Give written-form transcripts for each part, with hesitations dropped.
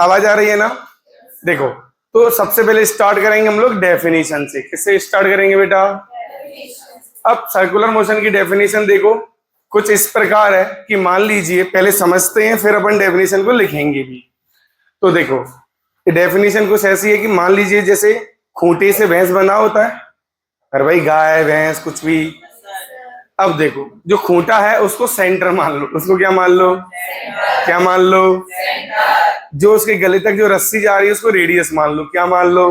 आवाज आ रही है ना? देखो, तो सबसे पहले स्टार्ट करेंगे हम लोग डेफिनेशन से। किससे स्टार्ट करेंगे बेटा? अब सर्कुलर मोशन की डेफिनेशन देखो कुछ इस प्रकार है कि मान लीजिए, पहले समझते हैं फिर अपन डेफिनेशन को लिखेंगे भी। तो देखो, डेफिनेशन कुछ ऐसी है कि मान लीजिए जैसे खूंटे से भैंस बना होता है, अरे भाई गाय भैंस कुछ भी। अब देखो, जो खूंटा है उसको सेंटर मान लो, उसको क्या मान लो? क्या मान लो? जो उसके गले तक जो रस्सी जा रही है उसको रेडियस मान लो, क्या मान लो?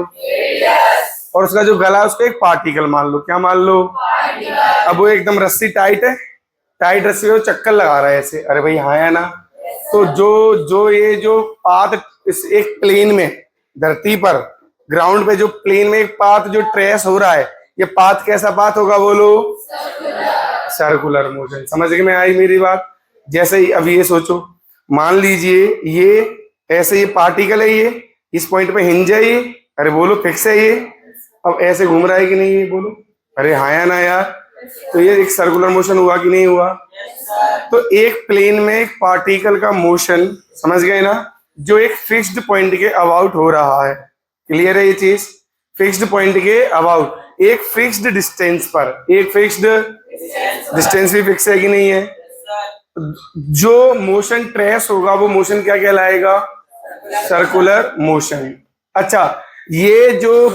और उसका जो गला है उसको एक पार्टिकल मान लो, क्या मान लो? अब वो एकदम रस्सी टाइट है, टाइट रस्सी पे वो चक्कर लगा रहा है ऐसे, अरे भाई हाँ या ना? तो जो जो ये जो पाथ इस एक प्लेन में, धरती पर ग्राउंड पे जो प्लेन में एक पाथ जो ट्रेस हो रहा है, ये पाथ कैसा पाथ होगा बोलो? Circular motion. समझ में आई मेरी बात? जैसे ही अब ये सोचो, मान लीजिए ये ऐसे, ये पार्टिकल है, ये इस पॉइंट पे हिंज है, ये अरे बोलो फिक्स है ये, अब ऐसे घूम रहा है कि नहीं ये बोलो? अरे हाँ या ना यार? तो ये एक सर्कुलर मोशन हुआ कि नहीं हुआ? तो एक प्लेन में एक पार्टिकल का मोशन, समझ गए ना, जो एक फिक्स्ड पॉइंट के अबाउट हो रहा है। क्लियर है ये चीज? फिक्स्ड पॉइंट के अबाउट एक फिक्स्ड डिस्टेंस पर, एक फिक्स्ड डिस्टेंस भी फिक्स है कि नहीं है? जो मोशन ट्रेस होगा वो मोशन क्या कहलाएगा? Circular motion. अच्छा, ये जो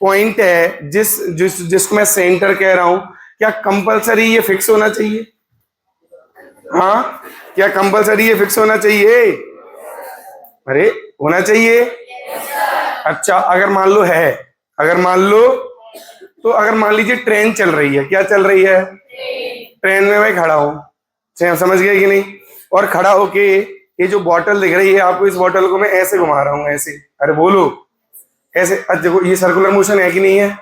पॉइंट है जिसको मैं सेंटर कह रहा हूं, क्या कंपलसरी ये फिक्स होना चाहिए? हाँ, क्या कंपलसरी ये फिक्स होना चाहिए? अरे होना चाहिए। अच्छा, अगर मान लो है, अगर मान लो, तो अगर मान लीजिए ट्रेन चल रही है, क्या चल रही है? ट्रेन में मैं खड़ा हूं, समझ गए कि नहीं? और खड़ा होके ये जो बॉटल दिख रही है आपको, इस बॉटल को मैं ऐसे घुमा रहा हूं ऐसे, अरे बोलो ऐसे। अच्छा देखो, ये सर्कुलर मोशन है कि नहीं है?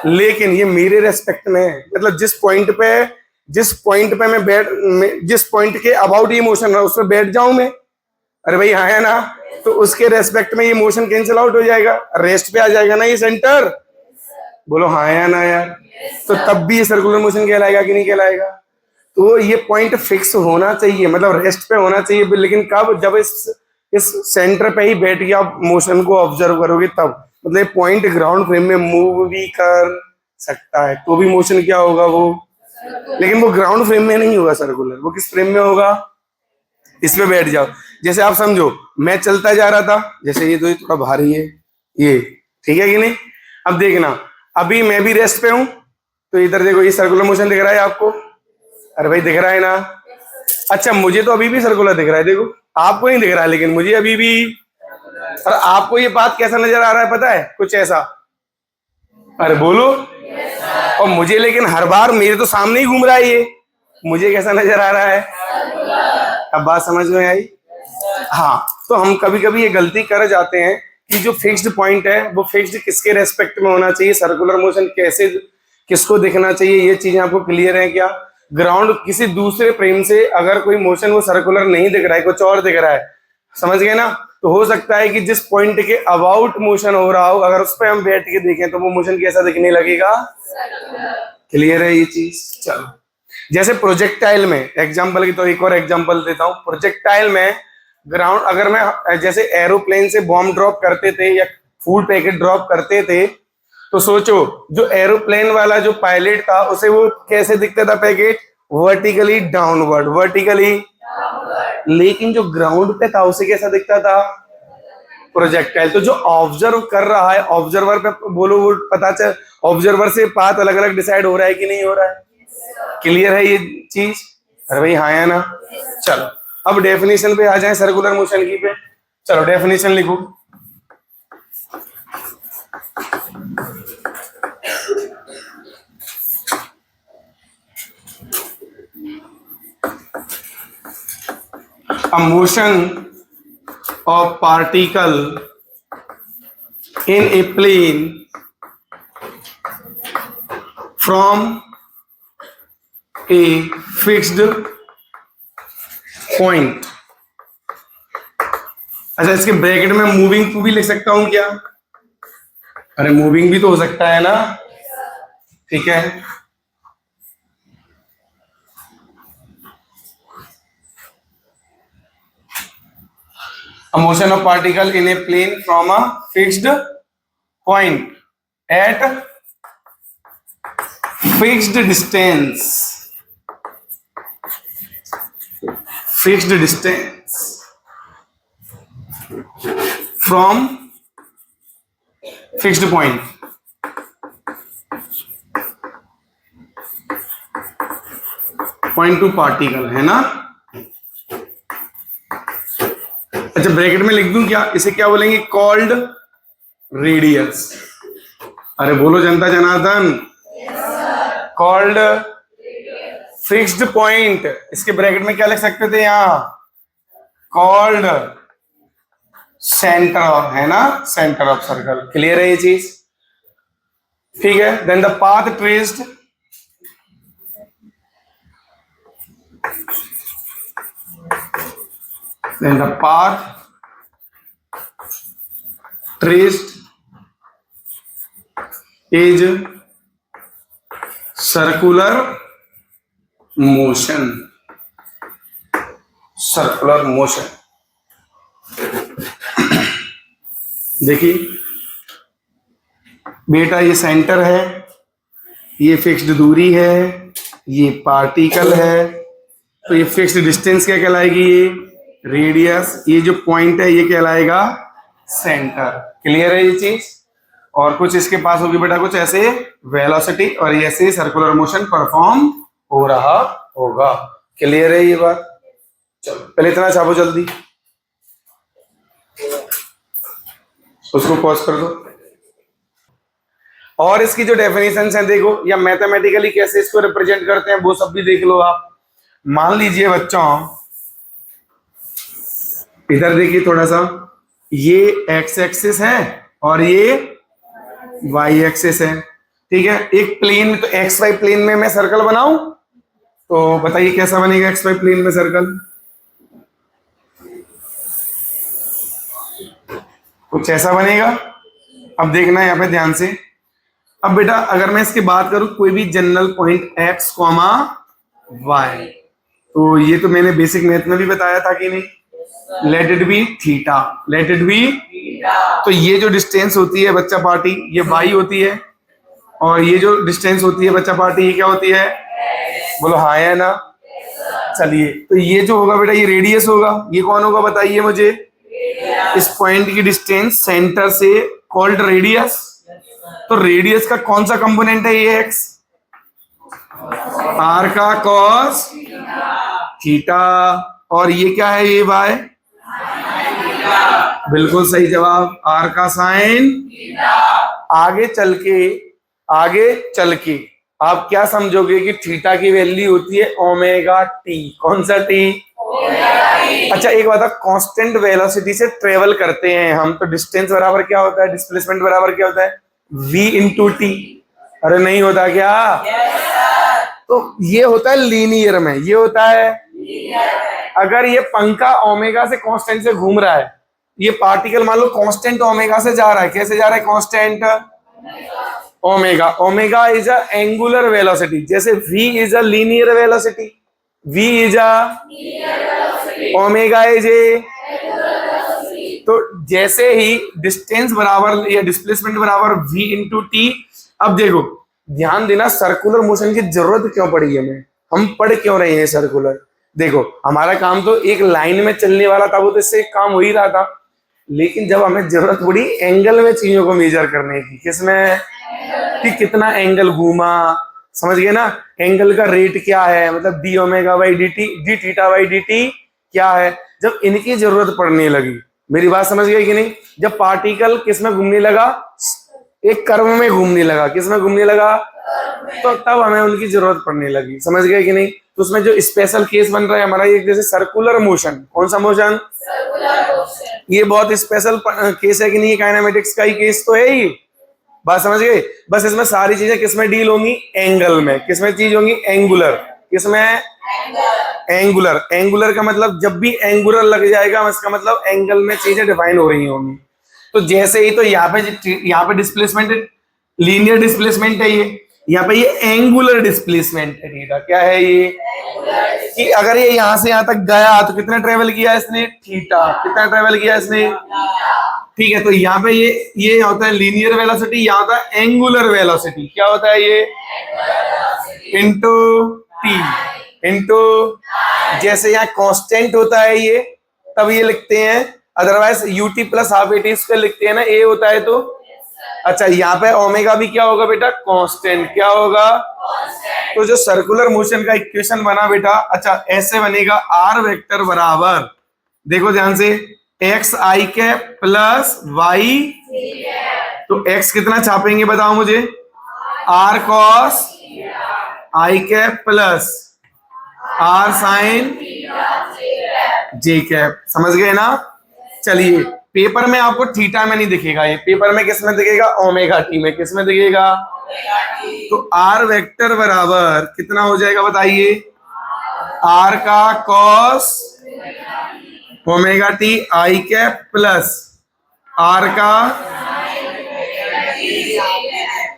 लेकिन ये मेरे रेस्पेक्ट में है, मतलब जिस पॉइंट पे मैं जिस पॉइंट के अबाउट ये मोशन है उस पर बैठ जाऊं मैं, अरे भाई हाँ है ना? तो उसके रेस्पेक्ट में ये मोशन कैंसिल आउट हो जाएगा, रेस्ट पे आ जाएगा ना ये सेंटर। बोलो हाँ या ना यार? तो तब भी ये सर्कुलर मोशन कहलाएगा कि नहीं कहलाएगा? तो ये पॉइंट फिक्स होना चाहिए, मतलब रेस्ट पे होना चाहिए, लेकिन कब? जब इस सेंटर पे ही बैठ के आप मोशन को ऑब्जर्व करोगे तब। मतलब पॉइंट ग्राउंड फ्रेम में मूव भी कर सकता है तो भी मोशन क्या होगा वो? लेकिन वो ग्राउंड फ्रेम में नहीं होगा सर्कुलर, वो किस फ्रेम में होगा? इसमें बैठ जाओ। जैसे आप समझो, मैं चलता जा रहा था, जैसे ये तो ये थोड़ा भारी है ये, ठीक है कि नहीं? अब देखना, अभी मैं भी रेस्ट पे हूं, तो इधर देखो, ये सर्कुलर मोशन दिख रहा है आपको? अरे भाई दिख रहा है ना? अच्छा, मुझे तो अभी भी सर्कुलर दिख रहा है, देखो आपको नहीं दिख रहा है लेकिन मुझे अभी भी। और आपको ये बात कैसा नजर आ रहा है पता है? कुछ ऐसा, अरे बोलो। और मुझे लेकिन हर बार मेरे तो सामने ही घूम रहा है ये, मुझे कैसा नजर आ रहा है? अब बात समझ में आई? हाँ, तो हम कभी कभी ये गलती कर जाते हैं कि जो फिक्स्ड पॉइंट है वो फिक्स्ड किसके रेस्पेक्ट में होना चाहिए, सर्कुलर मोशन कैसे किसको दिखना चाहिए, ये चीजें आपको क्लियर है क्या? ग्राउंड किसी दूसरे फ्रेम से अगर कोई मोशन वो सर्कुलर नहीं दिख रहा है, कुछ और दिख रहा है, समझ गए ना? तो हो सकता है कि जिस पॉइंट के अबाउट मोशन हो रहा हो, अगर उस पर हम बैठ के देखें तो वो मोशन कैसा दिखने लगेगा? क्लियर है ये चीज? चलो, जैसे प्रोजेक्टाइल में, एग्जांपल की तो एक और एग्जांपल देता हूं। प्रोजेक्टाइल में ग्राउंड, अगर मैं जैसे एरोप्लेन से बॉम्ब ड्रॉप करते थे या फूड पैकेट ड्रॉप करते थे, तो सोचो जो एरोप्लेन वाला जो पायलट था उसे वो कैसे दिखता था पैकेट? Vertically downward, vertically. लेकिन जो ग्राउंड पे था उसे कैसा दिखता था? प्रोजेक्टाइल। तो जो ऑब्जर्व कर रहा है, ऑब्जर्वर पे बोलो वो पता चल, ऑब्जर्वर से पाथ अलग अलग डिसाइड हो रहा है कि नहीं हो रहा है? क्लियर है ये चीज? अरे भाई हाँ या ना? चलो, अब डेफिनेशन पे आ जाए सर्कुलर मोशन की पे। चलो डेफिनेशन लिखो। A motion of particle in a plane from a fixed point। अच्छा, इसके ब्रैकेट में मूविंग टू भी लिख सकता हूं क्या? अरे मूविंग भी तो हो सकता है ना? ठीक है, A motion of particle in a plane from a fixed point at fixed distance. Fixed distance from fixed point. Point to particle है ना। अच्छा ब्रैकेट में लिख दूं क्या, इसे क्या बोलेंगे, कॉल्ड रेडियस। अरे बोलो जनता जनार्दन, कॉल्ड फिक्स्ड पॉइंट। इसके ब्रैकेट में क्या लिख सकते थे यहां, कॉल्ड सेंटर, है ना, सेंटर ऑफ सर्कल। क्लियर है ये चीज, ठीक है। Then the path traced, then the path traced is circular motion. Circular motion। देखिए बेटा, ये सेंटर है, ये फिक्स्ड दूरी है, ये पार्टिकल है, तो ये फिक्स्ड डिस्टेंस क्या कहलाएगी, ये रेडियस। ये जो पॉइंट है ये कहलाएगा सेंटर। क्लियर है ये चीज। और कुछ इसके पास होगी बेटा कुछ ऐसे वेलोसिटी, और ऐसे सर्कुलर मोशन परफॉर्म हो रहा होगा। क्लियर है ये बात। चलो पहले इतना छापो जल्दी, उसको पॉज कर दो। और इसकी जो डेफिनेशन है देखो, या मैथमेटिकली कैसे इसको रिप्रेजेंट करते हैं वो सब भी देख लो आप। मान लीजिए बच्चों, इधर देखिए थोड़ा सा, ये एक्स एक्सिस है और ये वाई एक्सिस है, ठीक है। एक प्लेन में, तो एक्स वाई प्लेन में मैं सर्कल बनाऊं तो बताइए कैसा बनेगा एक्स वाई प्लेन में सर्कल, कुछ ऐसा बनेगा। अब देखना है यहाँ पे ध्यान से। अब बेटा अगर मैं इसकी बात करूं, कोई भी general point x comma y, तो ये तो मैंने बेसिक मैथ में भी बताया था कि नहीं, let it be theta, let it be. तो ये जो डिस्टेंस होती है बच्चा पार्टी, ये वाई होती है, और ये जो डिस्टेंस होती है बच्चा पार्टी, ये क्या होती है, बोलो हाँ है ना। चलिए तो ये जो होगा बेटा ये रेडियस होगा। ये कौन होगा बताइए मुझे, इस पॉइंट की डिस्टेंस सेंटर से कॉल्ड रेडियस। तो रेडियस का कौन सा कंपोनेंट है, ये एक्स, आर का कॉस थीटा, और ये क्या है, ये वाई, बिल्कुल सही जवाब, आर का साइन। आगे चल के आप क्या समझोगे कि थीटा की वैल्यू होती है ओमेगा टी। कौन सा टी, अच्छा एक बात, कांस्टेंट वेलोसिटी से ट्रेवल करते हैं हम, तो डिस्टेंस बराबर क्या होता है, डिस्प्लेसमेंट बराबर क्या होता है, v इंटू टी। अरे नहीं होता क्या, तो ये होता है लीनियर में, ये होता है। अगर ये पंखा ओमेगा से कांस्टेंट से घूम रहा है, ये पार्टिकल मान लो कांस्टेंट ओमेगा से जा रहा है, कैसे जा रहा है, constant omega. Omega is a angular velocity, जैसे v is a linear velocity, v is a omega is ए। तो जैसे ही डिस्टेंस बराबर या डिस्प्लेसमेंट बराबर v इंटू टी। अब देखो ध्यान देना, सर्कुलर मोशन की जरूरत क्यों पड़ी हमें, हम पढ़ क्यों रहे हैं सर्कुलर। देखो हमारा काम तो एक लाइन में चलने वाला था, वो तो इससे काम हो ही रहा था, लेकिन जब हमें जरूरत पड़ी एंगल में चीजों को मेजर करने की, किसमें, कि कितना एंगल घूमा, समझ गए ना, एंगल का रेट क्या है, मतलब D omega by D t, d theta by D T क्या है। जब इनकी जरूरत पड़ने लगी, मेरी बात समझ गए कि नहीं, जब पार्टिकल किसमें घूमने लगा, एक कर्व में घूमने लगा, किसमें घूमने लगा, तो तब हमें उनकी जरूरत पड़ने लगी, समझ गए कि नहीं। तो उसमें जो स्पेशल केस बन रहा है हमारा, एक जैसे सर्कुलर मोशन, कौन सा मोशन, ये बहुत स्पेशल केस है कि नहीं, काइनेमेटिक्स का ही केस तो है ही, बात समझ गए। बस इसमें सारी चीजें किसमें डील होंगी, एंगल में, किसमें चीज होंगी, एंगुलर, किसमें, एंगुलर। एंगुलर का मतलब जब भी एंगुलर लग जाएगा इसका मतलब एंगल में चीजें डिफाइन हो रही होंगी। तो जैसे ही, तो यहाँ पे डिस्प्लेसमेंट लीनियर डिस्प्लेसमेंट है, ये यहाँ पे ये एंगुलर डिस्प्लेसमेंट है थीटा। क्या है ये? कि अगर ये यहां से यहां तक गया तो कितना ट्रेवल किया इसने? थीटा। कितना ट्रेवल किया इसने? ठीक है, तो यहाँ पे ये होता है लीनियर वेलोसिटी, यहाँ होता है एंगुलर वेलोसिटी। क्या होता है ये? इंटू टी इंटू, जैसे यहाँ कांस्टेंट होता है ये तब ये लिखते हैं, otherwise UT plus half eighty square लिखते हैं ना, ए होता है तो। अच्छा, यहाँ पे ओमेगा भी क्या होगा बेटा? कांस्टेंट। क्या होगा? तो जो सर्कुलर मोशन का इक्वेशन बना बेटा, अच्छा ऐसे बनेगा, आर वेक्टर बराबर, देखो ध्यान से, x i cap plus y, तो एक्स कितना छापेंगे बताओ मुझे? R cos i cap plus r sine j cap. समझ गए ना? चलिए, पेपर में आपको थीटा में नहीं दिखेगा, ये पेपर में किस में दिखेगा? ओमेगा टी में। किस में दिखेगा? तो आर वेक्टर बराबर कितना हो जाएगा बताइए? आर का cos omega t i cap plus r का,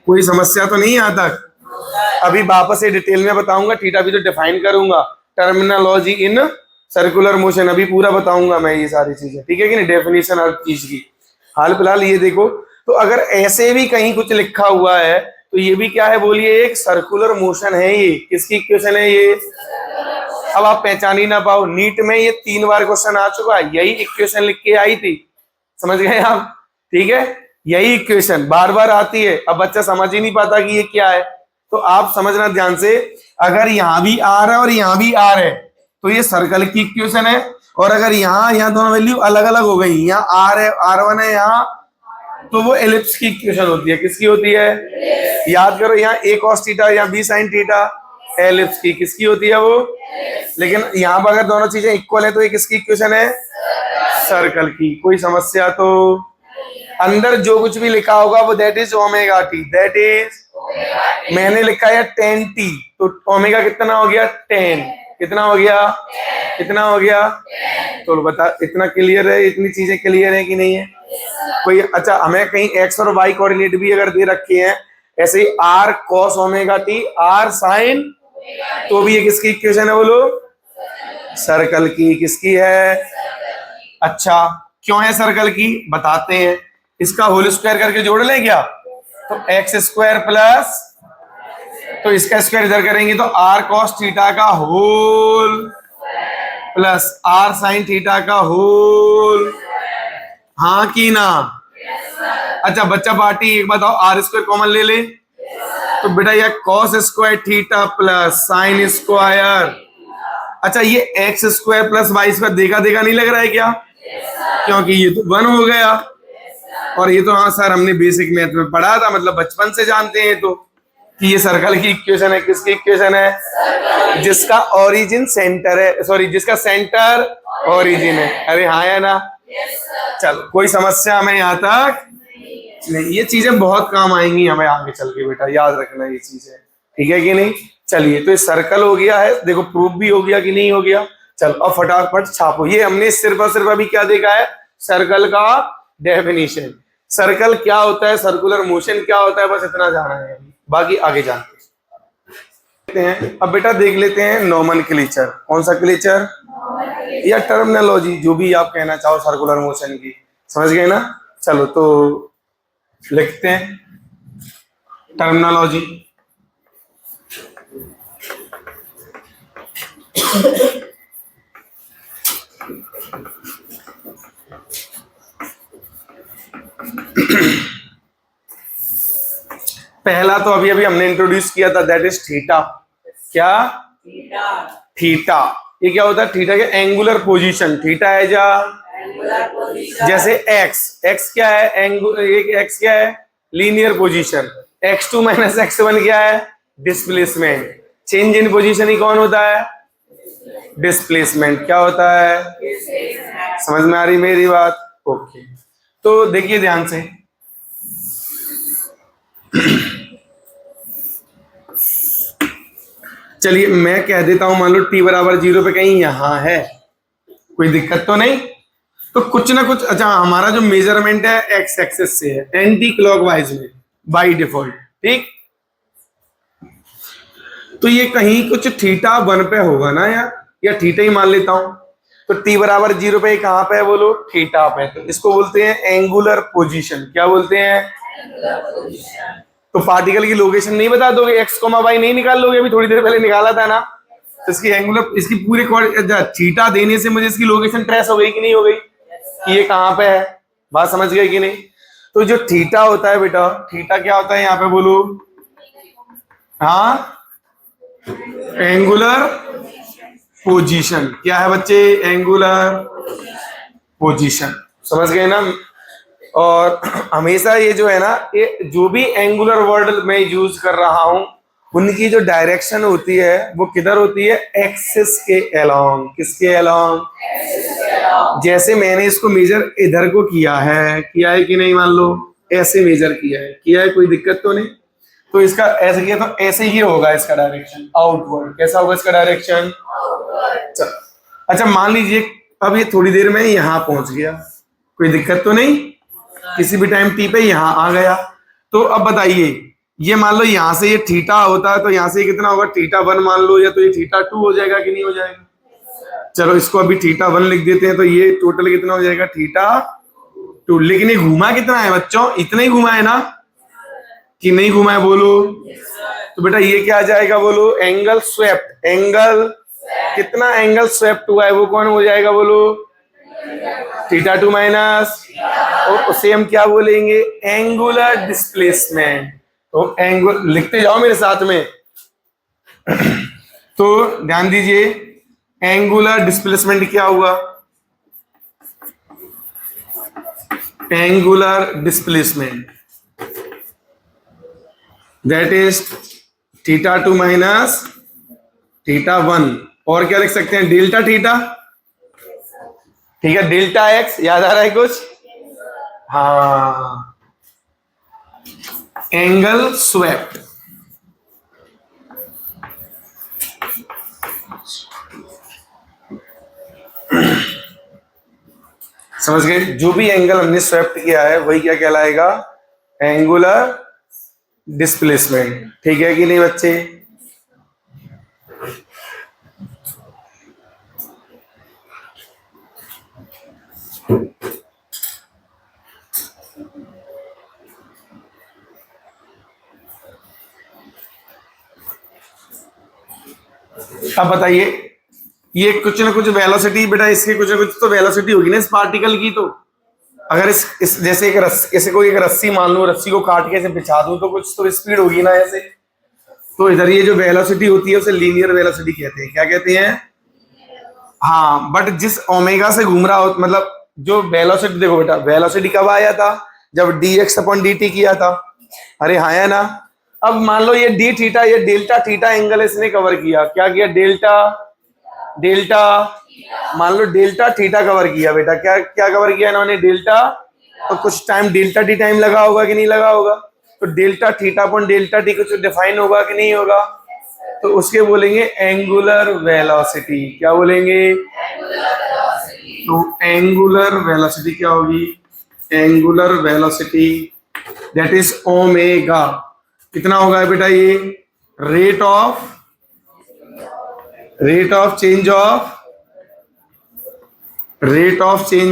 कोई समस्या तो नहीं यहाँ तक? अभी वापस से डिटेल में बताऊंगा, थीटा भी तो डिफाइन करूंगा, टर्मिनोलॉजी इन सर्कुलर मोशन अभी पूरा बताऊंगा मैं ये सारी चीजें, ठीक है कि नहीं? डेफिनेशन हर चीज की। हाल फिलहाल ये देखो, तो अगर ऐसे भी कहीं कुछ लिखा हुआ है तो ये भी क्या है बोलिए? एक सर्कुलर मोशन है। ये किसकी इक्वेशन है ये? अब आप पहचान ही ना पाओ, नीट में ये 3 बार क्वेश्चन आ चुका है, यही इक्वेशन लिख के आई थी। समझ गए आप? ठीक है, यही इक्वेशन बार बार आती है। अब बच्चा समझ ही नहीं पाता कि ये क्या है, तो आप समझना ध्यान से, अगर यहाँ भी आर है और यहाँ भी आर है तो ये सर्कल की इक्वेशन है, और अगर यहाँ दोनों वैल्यू अलग अलग हो गई, यहाँ आर है, R1 है यहाँ, तो वो एलिप्स की इक्वेशन होती है। किसकी होती है? याद करो, यहाँ a cos थीटा, यहाँ b sin थीटा, एलिप्स की। किसकी होती है वो? लेकिन यहाँ पर अगर दोनों चीजें इक्वल है तो ये किसकी इक्वेशन है? सर्कल की। कोई समस्या तो? अंदर जो कुछ भी लिखा होगा वो that is omega T, that is, मैंने लिखा है 10 टी, तो ओमेगा कितना हो गया? 10। कितना हो गया? कितना हो गया? तो बता, इतना क्लियर है? इतनी चीजें क्लियर है कि नहीं है? कोई? अच्छा, हमें कहीं एक्स और वाई कोऑर्डिनेट भी अगर दे रखे हैं, ऐसे ही R cos omega t, R sine, तो भी ये किसकी इक्वेशन है बोलो? सर्कल की। किसकी है? अच्छा, क्यों है सर्कल की बताते हैं। इसका होल स्क्वायर करके जोड़ लें क्या? तो एक्स स्क्वायर प्लस, तो इसका स्क्वायर इधर करेंगे तो आर कॉस थीटा का whole plus r sine theta का होल। हाँ की ना? अच्छा बच्चा पार्टी, एक बताओ, आर स्क्वायर कॉमन ले ले, तो बेटा यह cos square theta plus sine square. अच्छा, ये x square plus y square देखा देखा नहीं लग रहा है क्या? क्योंकि ये तो 1 हो गया, और ये तो हाँ सर हमने बेसिक मैथ में पढ़ा था, मतलब बचपन से जानते हैं तो, कि ये सर्कल की इक्वेशन है। किसकी इक्वेशन है? जिसका ओरिजिन सेंटर है, सॉरी जिसका सेंटर ओरिजिन है। अरे हाँ है ना? चलो, कोई समस्या हमें यहाँ तक नहीं। ये चीजें बहुत काम आएंगी हमें आगे चल के बेटा, याद रखना ये चीजें, ठीक है कि नहीं? चलिए, तो ये सर्कल हो गया है, देखो प्रूफ भी हो गया कि नहीं हो गया। चलो अब फटाफट छापो। ये हमने सिर्फ और सिर्फ अभी क्या देखा है? सर्कल का डेफिनेशन। सर्कल क्या होता है, सर्कुलर मोशन क्या होता है, बस इतना जाना है, बाकी आगे जानते हैं। अब बेटा देख लेते हैं नोमेनक्लेचर। कौन सा क्लेचर? या टर्मिनोलॉजी, जो भी आप कहना चाहो सर्कुलर मोशन की। समझ गए ना? चलो तो लिखते हैं टर्मिनोलॉजी। पहला तो अभी अभी हमने इंट्रोड्यूस किया था, दैट इज थीटा। क्या? थीटा। ये क्या होता है? थीटा के एंगुलर पोजीशन। थीटा है जा, जैसे एक्स, एक्स क्या है? एक्स क्या है? Linear position. x2 minus x1 क्या है? डिस्प्लेसमेंट। चेंज इन पोजीशन ही कौन होता है? डिस्प्लेसमेंट। क्या होता है? समझ में आ रही मेरी बात? ओके, तो देखिए ध्यान से, चलिए मैं कह देता हूं, मान लो t बराबर 0 पे कहीं यहां है, कोई दिक्कत तो नहीं? तो कुछ ना कुछ, अच्छा हमारा जो मेजरमेंट है एक्स एक्सिस से है, एंटी क्लॉकवाइज में बाय डिफॉल्ट, ठीक? तो ये कहीं कुछ थीटा 1 पे होगा ना यार, या थीटा ही मान लेता हूं। तो t बराबर 0 पे कहां पे है बोलो, थीटा पे। तो इसको बोलते हैं एंगुलर पोजीशन। क्या बोलते हैं? तो पार्टिकल की लोकेशन नहीं बता दोगे, एक्स कोमा वाई नहीं निकाल लोगे? अभी थोड़ी देर पहले निकाला था ना। तो इसकी एंगुलर, इसकी पूरी थीटा देने से मुझे इसकी लोकेशन ट्रेस हो गई कि नहीं हो गई कि ये कहां पे है? बात समझ गए कि नहीं? तो जो थीटा होता है बेटा, थीटा क्या होता है यहाँ पे बोलो? हाँ, एंगुलर पोजीशन। क्या है बच्चे? Angular position. समझ गए ना? और हमेशा ये जो है ना, ये जो भी एंगुलर वर्ड मैं यूज कर रहा हूं, उनकी जो डायरेक्शन होती है वो किधर होती है? एक्सिस के अलोंग। किसके अलोंग? जैसे मैंने इसको मेजर इधर को किया है कि नहीं? मान लो ऐसे मेजर किया है, कोई दिक्कत तो नहीं। तो इसका ऐसे किया तो ऐसे ही होगा इसका डायरेक्शन, आउटवर्ड। कैसा होगा इसका डायरेक्शन? अच्छा मान लीजिए अब ये थोड़ी देर में यहां पहुंच गया, कोई दिक्कत तो नहीं? किसी भी टाइम टी पे यहां आ गया। तो अब बताइए, ये मान लो यहां से ये थीटा होता है तो यहां से कितना होगा? थीटा 1 मान लो, या तो ये थीटा 2 हो जाएगा कि नहीं हो जाएगा? चलो इसको अभी थीटा 1 लिख देते हैं। तो ये टोटल कितना हो जाएगा? थीटा 2। लेकिन ये घुमा कितना है बच्चों? इतना ही घुमा है ना, कि नहीं घुमा है बोलो? तो बेटा ये क्या आ जाएगा बोलो? Angle swept. एंगल कितना एंगल स्वेप्ट हुआ है वो कौन हो जाएगा बोलो? थीटा 2 माइनस, और उसे हम क्या बोलेंगे? Angular displacement. तो एंगुलर लिखते जाओ मेरे साथ में। तो ध्यान दीजिए, एंगुलर डिस्प्लेसमेंट क्या हुआ? Angular displacement that is theta 2 minus theta 1। और क्या लिख सकते हैं? Delta theta. ठीक है, डेल्टा एक्स। याद आ रहा है कुछ? हाँ, एंगल स्वेप्ट। समझ गए? जो भी एंगल हमने स्वेप्ट किया है वही क्या कहलाएगा? Angular displacement. ठीक है कि नहीं बच्चे? अब बताइए, ये कुछ ना कुछ वेलोसिटी बेटा, इसकी कुछ ना कुछ तो वेलोसिटी होगी ना इस पार्टिकल की। तो अगर इस जैसे एक रस्सी, ऐसे कोई एक रस्सी मान लो, रस्सी को काट के ऐसे बिछा दूं तो कुछ तो स्पीड होगी ना ऐसे। तो इधर ये जो वेलोसिटी होती है उसे लीनियर वेलोसिटी कहते हैं। क्या कहते हैं? हाँ, बट जिस ओमेगा से घूम रहा हो, मतलब जो वेलोसिटी, देखो बेटा वेलोसिटी कब आया था? जब dx अपॉन dt किया था। अरे हाँ है ना? अब मान लो ये डी थीटा, ये डेल्टा थीटा एंगल इसने कवर किया। क्या किया? डेल्टा डेल्टा मान लो डेल्टा थीटा कवर किया बेटा। क्या क्या कवर किया इन्होंने? डेल्टा। तो कुछ टाइम डेल्टा टी टाइम लगा होगा कि नहीं लगा होगा? तो delta theta upon delta T कुछ डिफाइन होगा कि नहीं होगा? तो उसके बोलेंगे एंगुलर वेलोसिटी। क्या बोलेंगे? तो एंगुलर वेलोसिटी क्या होगी? Angular velocity that is omega. कितना होगा बेटा? ये रेट ऑफ चेंज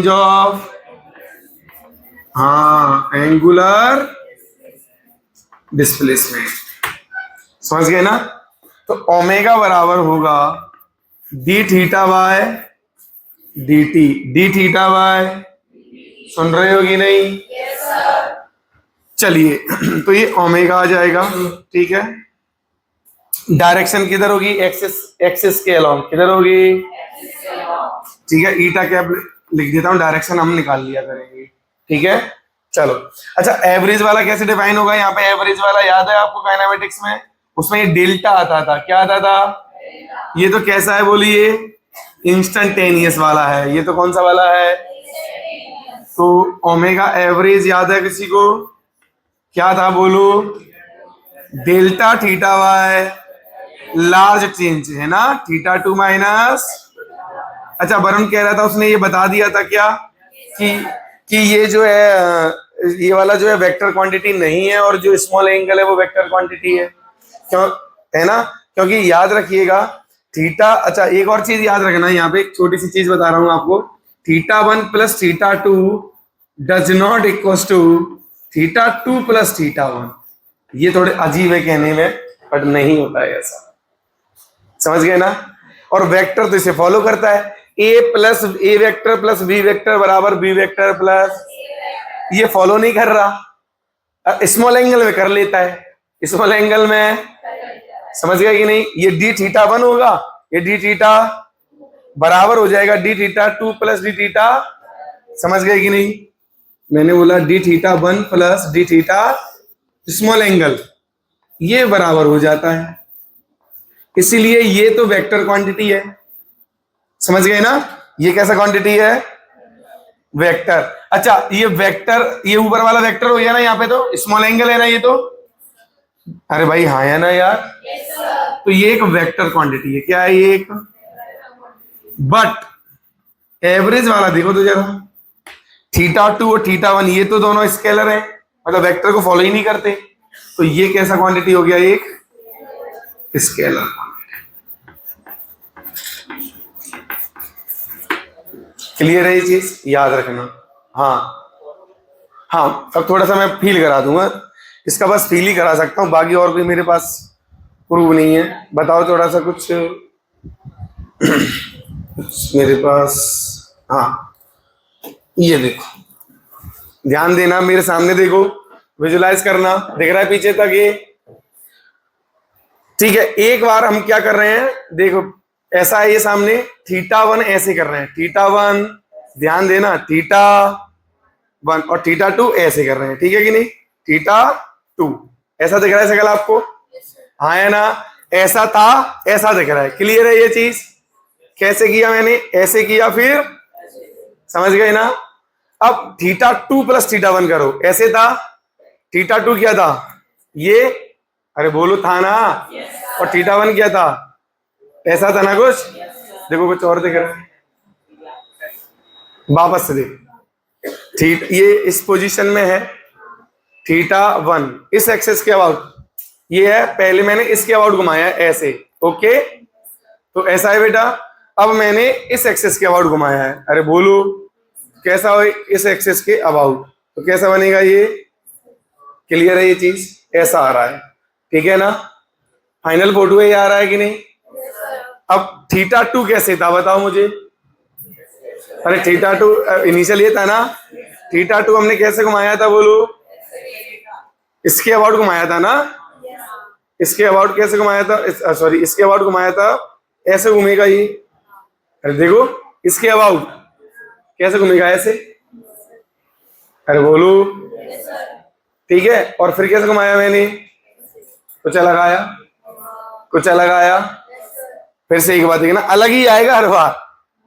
ऑफ हाँ, एंगुलर डिस्प्लेसमेंट। समझ गए ना? तो ओमेगा बराबर होगा d theta by d t. D theta by, सुन रहे हो कि नहीं? चलिए तो ये ओमेगा आ जाएगा। ठीक है, डायरेक्शन किधर होगी? एक्सिस के अलोंग। किधर होगी? ठीक है, ईटा कैप लिख देता हूं, डायरेक्शन हम निकाल लिया करेंगे। ठीक है, चलो। अच्छा, एवरेज वाला कैसे डिफाइन होगा? यहाँ पे एवरेज वाला याद है आपको काइनेमेटिक्स में? उसमें ये डेल्टा आता था। क्या आता था? ये तो कैसा है बोलिए? इंस्टेंटेनियस वाला है। ये तो कौन सा वाला है? तो ओमेगा एवरेज याद है किसी को? क्या था बोलो? Delta theta by large change, है ना? Theta 2 minus. अच्छा, वरुण कह रहा था, उसने ये बता दिया था क्या कि ये जो है, ये वाला जो है वेक्टर क्वांटिटी नहीं है, और जो स्मॉल एंगल है वो वेक्टर क्वांटिटी है। क्यों? है ना? क्योंकि याद रखिएगा थीटा, अच्छा एक और चीज याद रखना, यहाँ पे एक छोटी सी चीज बता रहा हूं आपको, θ1 plus θ2 does not equal to θ2 plus θ1। ये थोड़े अजीब है कहने में, बट नहीं होता है ऐसा, समझ गए ना। और वेक्टर तो इसे फॉलो करता है, ए वेक्टर प्लस बी वेक्टर बराबर बी वेक्टर प्लस, ये फॉलो नहीं कर रहा, स्मॉल एंगल में कर लेता है, स्मॉल एंगल में, समझ गया कि नहीं। ये dθ1 होगा, ये dθ बराबर हो जाएगा dθ2 प्लस dθ, समझ गए कि नहीं। मैंने बोला dθ1 plus dθ small angle, ये बराबर हो जाता है, इसीलिए ये तो वेक्टर क्वांटिटी है, समझ गए ना। ये कैसा क्वांटिटी है, वेक्टर। अच्छा ये वेक्टर, ये ऊपर वाला वेक्टर हो गया ना, यहाँ पे तो स्मॉल एंगल है ना ये तो, अरे भाई हाँ है ना यार, तो ये एक वेक्टर क्वांटिटी है, क्या है ये एक, बट एवरेज वाला देखो तो जरा, θ2 और θ1 ये तो दोनों स्केलर है, मतलब वेक्टर को फॉलो ही नहीं करते, तो ये कैसा क्वांटिटी हो गया, एक स्केलर। क्लियर है ये चीज, याद रखना। हाँ हाँ, अब थोड़ा सा मैं फील करा दूंगा इसका, बस फील ही करा सकता हूँ, बाकी और कोई मेरे पास प्रूव नहीं है। बताओ थोड़ा सा कुछ मेरे पास, हाँ ये देखो, ध्यान देना, मेरे सामने देखो, विजुलाइज करना, दिख रहा है पीछे तक ये, ठीक है। एक बार हम क्या कर रहे हैं, देखो ऐसा है ये सामने, θ1 ऐसे कर रहे हैं, θ1 ध्यान देना, θ1 और θ2 ऐसे कर रहे हैं, ठीक है कि नहीं, θ2 ऐसा दिख रहा है सकल आपको, हाँ है ना, ऐसा था ऐसा दिख रहा है, क्लियर है ये चीज। कैसे किया मैंने, ऐसे किया, फिर समझ गए ना। अब θ2 प्लस θ1 करो, ऐसे था, θ2 क्या था ये, अरे बोलो था ना, और θ1 क्या था, ऐसा था ना कुछ, देखो कुछ और दिख रहा है, वापस से देख, ठीक ये इस पोजीशन में है, θ1 इस एक्सेस के अबाउट, ये है, पहले मैंने इसके अबाउट घुमाया ऐसे, ओके, तो ऐसा है बेटा। अब मैंने इस एक्सेस के अबाउट घुमाया है, अरे बोलो कैसा हो, इस एक्सेस के अबाउट, तो कैसा बनेगा ये, क्लियर है ये चीज, ऐसा आ रहा है, ठीक है ना। फाइनल फोटो ये आ रहा है कि नहीं। अब θ2 कैसे था बताओ मुझे, अरे θ2 इनिशियल ये था ना, θ2 हमने कैसे घुमाया था बोलो, इसके अबाउट घुमाया था ना, इसके अबाउट कैसे घुमाया था, सॉरी इसके अबाउट घुमाया था, ऐसे घूमेगा ये, अरे देखो इसके अबाउट कैसे घूमेगा, ऐसे, अरे बोलो, ठीक है। और फिर कैसे घुमाया मैंने, कुछ अलग आया, कुछ अलग आया, फिर से एक बात देखना, अलग ही आएगा हर बार,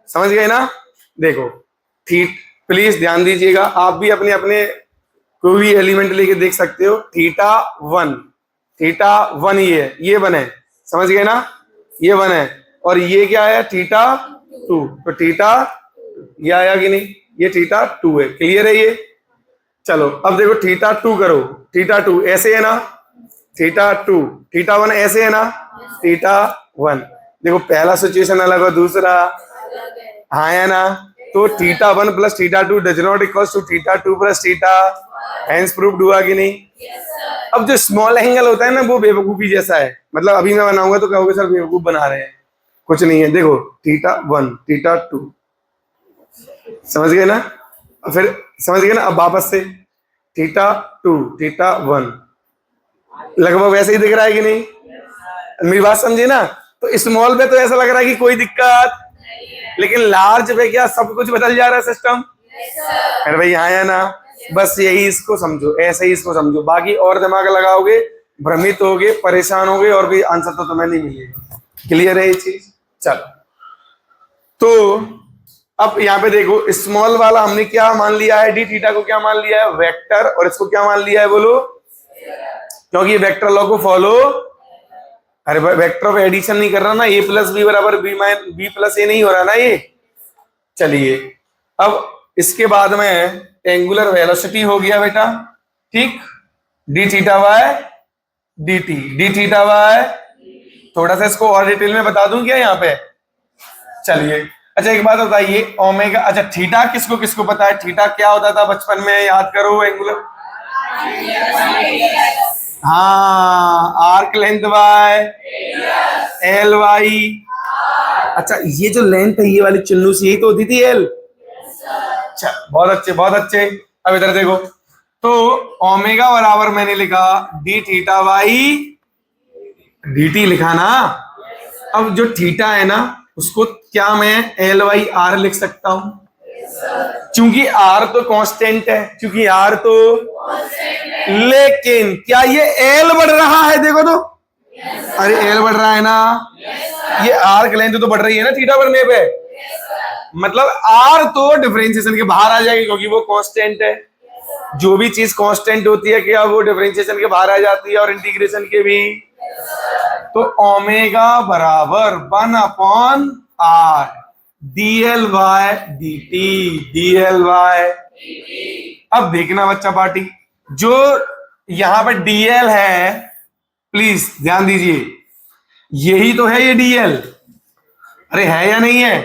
समझ गए ना। देखो ठीक, प्लीज ध्यान दीजिएगा, आप भी अपने अपने कोई भी एलिमेंट लेके देख सकते हो, θ1 ये बने, समझ गए ना, ये बने, और ये क्या है θ2, तो θ ये आया कि नहीं, ये θ2 है, क्लियर है ये। चलो अब देखो θ2 करो, θ2 ऐसे है ना, θ2 θ1 ऐसे है ना, θ1 देखो पहला सिचुएशन अलग है, दूसरा हाँ है ना, तो θ1 plus θ2 does not equal to θ2 plus θ, hence proved हुआ कि नहीं। अब जो स्मॉल एंगल होता है ना, वो बेवकूफी जैसा है, मतलब अभी मैं बनाऊंगा तो कहोगे सर बेवकूफ बना रहे हैं, कुछ नहीं है, देखो θ1 θ2, समझ गए ना, फिर समझ गए ना। अब वापस से θ2 θ1 लगभग वैसे ही दिख रहा है कि नहीं, मेरी बात समझे ना। तो स्मॉल पे तो ऐसा लग रहा है कि कोई दिक्कत, लेकिन लार्ज पे क्या सब कुछ बदल जा रहा है सिस्टम, अरे भाई यहाँ है ना, बस यही इसको समझो, ऐसे ही इसको समझो, बाकी और दिमाग लगाओगे भ्रमित होगे, परेशान होगे, और भी आंसर तो तुम्हें नहीं मिलेगा, क्लियर है ये चीज। चलो तो अब यहाँ पे देखो, स्मॉल वाला हमने क्या मान लिया है, डी थीटा को क्या मान लिया है, वेक्टर, और इसको क्या मान लिया है बोलो, क्योंकि वेक्टर लॉ को फॉलो, अरे वेक्टर ऑफ एडिशन नहीं कर रहा ना, ए प्लस बी बराबर बी प्लस ए नहीं हो रहा ना ये। चलिए अब इसके बाद में एंगुलर वेलोसिटी हो गया बेटा, ठीक, D theta by d t, d theta bye, थोड़ा सा इसको और डिटेल में बता दूं क्या यहाँ पे? चलिए, अच्छा एक बात बताइए, ओमेगा, अच्छा थीटा किसको किसको पता है? थीटा क्या होता था बचपन में, याद करो एंगुलर, हाँ, arc length by l y. अच्छा ये जो लेंथ है ये वाली चुन्नू सी, यही तो होती थी एल। अच्छा बहुत अच्छे बहुत अच्छे। अब इधर देखो, तो ओमेगा बराबर मैंने लिखा d theta y d t लिखा ना। अब जो थीटा है ना उसको क्या मैं एल वाई आर लिख सकता हूं? क्योंकि आर तो कांस्टेंट है, क्योंकि आर तो, लेकिन क्या ये एल बढ़ रहा है? देखो तो, अरे एल बढ़ रहा है ना, ये आर्क लेंथ तो बढ़ रही है ना थीटा बढ़ने पे, मतलब आर तो डिफरेंशिएशन के बाहर आ जाएगी क्योंकि वो कांस्टेंट है। जो भी चीज कांस्टेंट होती है क्या वो डिफरेंशिएशन के बाहर आ जाती है और इंटीग्रेशन के भी। तो ओमेगा बराबर 1/r dl by dt, dl by. अब देखना बच्चा पार्टी, जो यहां पर dl है, प्लीज ध्यान दीजिए, यही तो है ये dl, अरे है या नहीं है?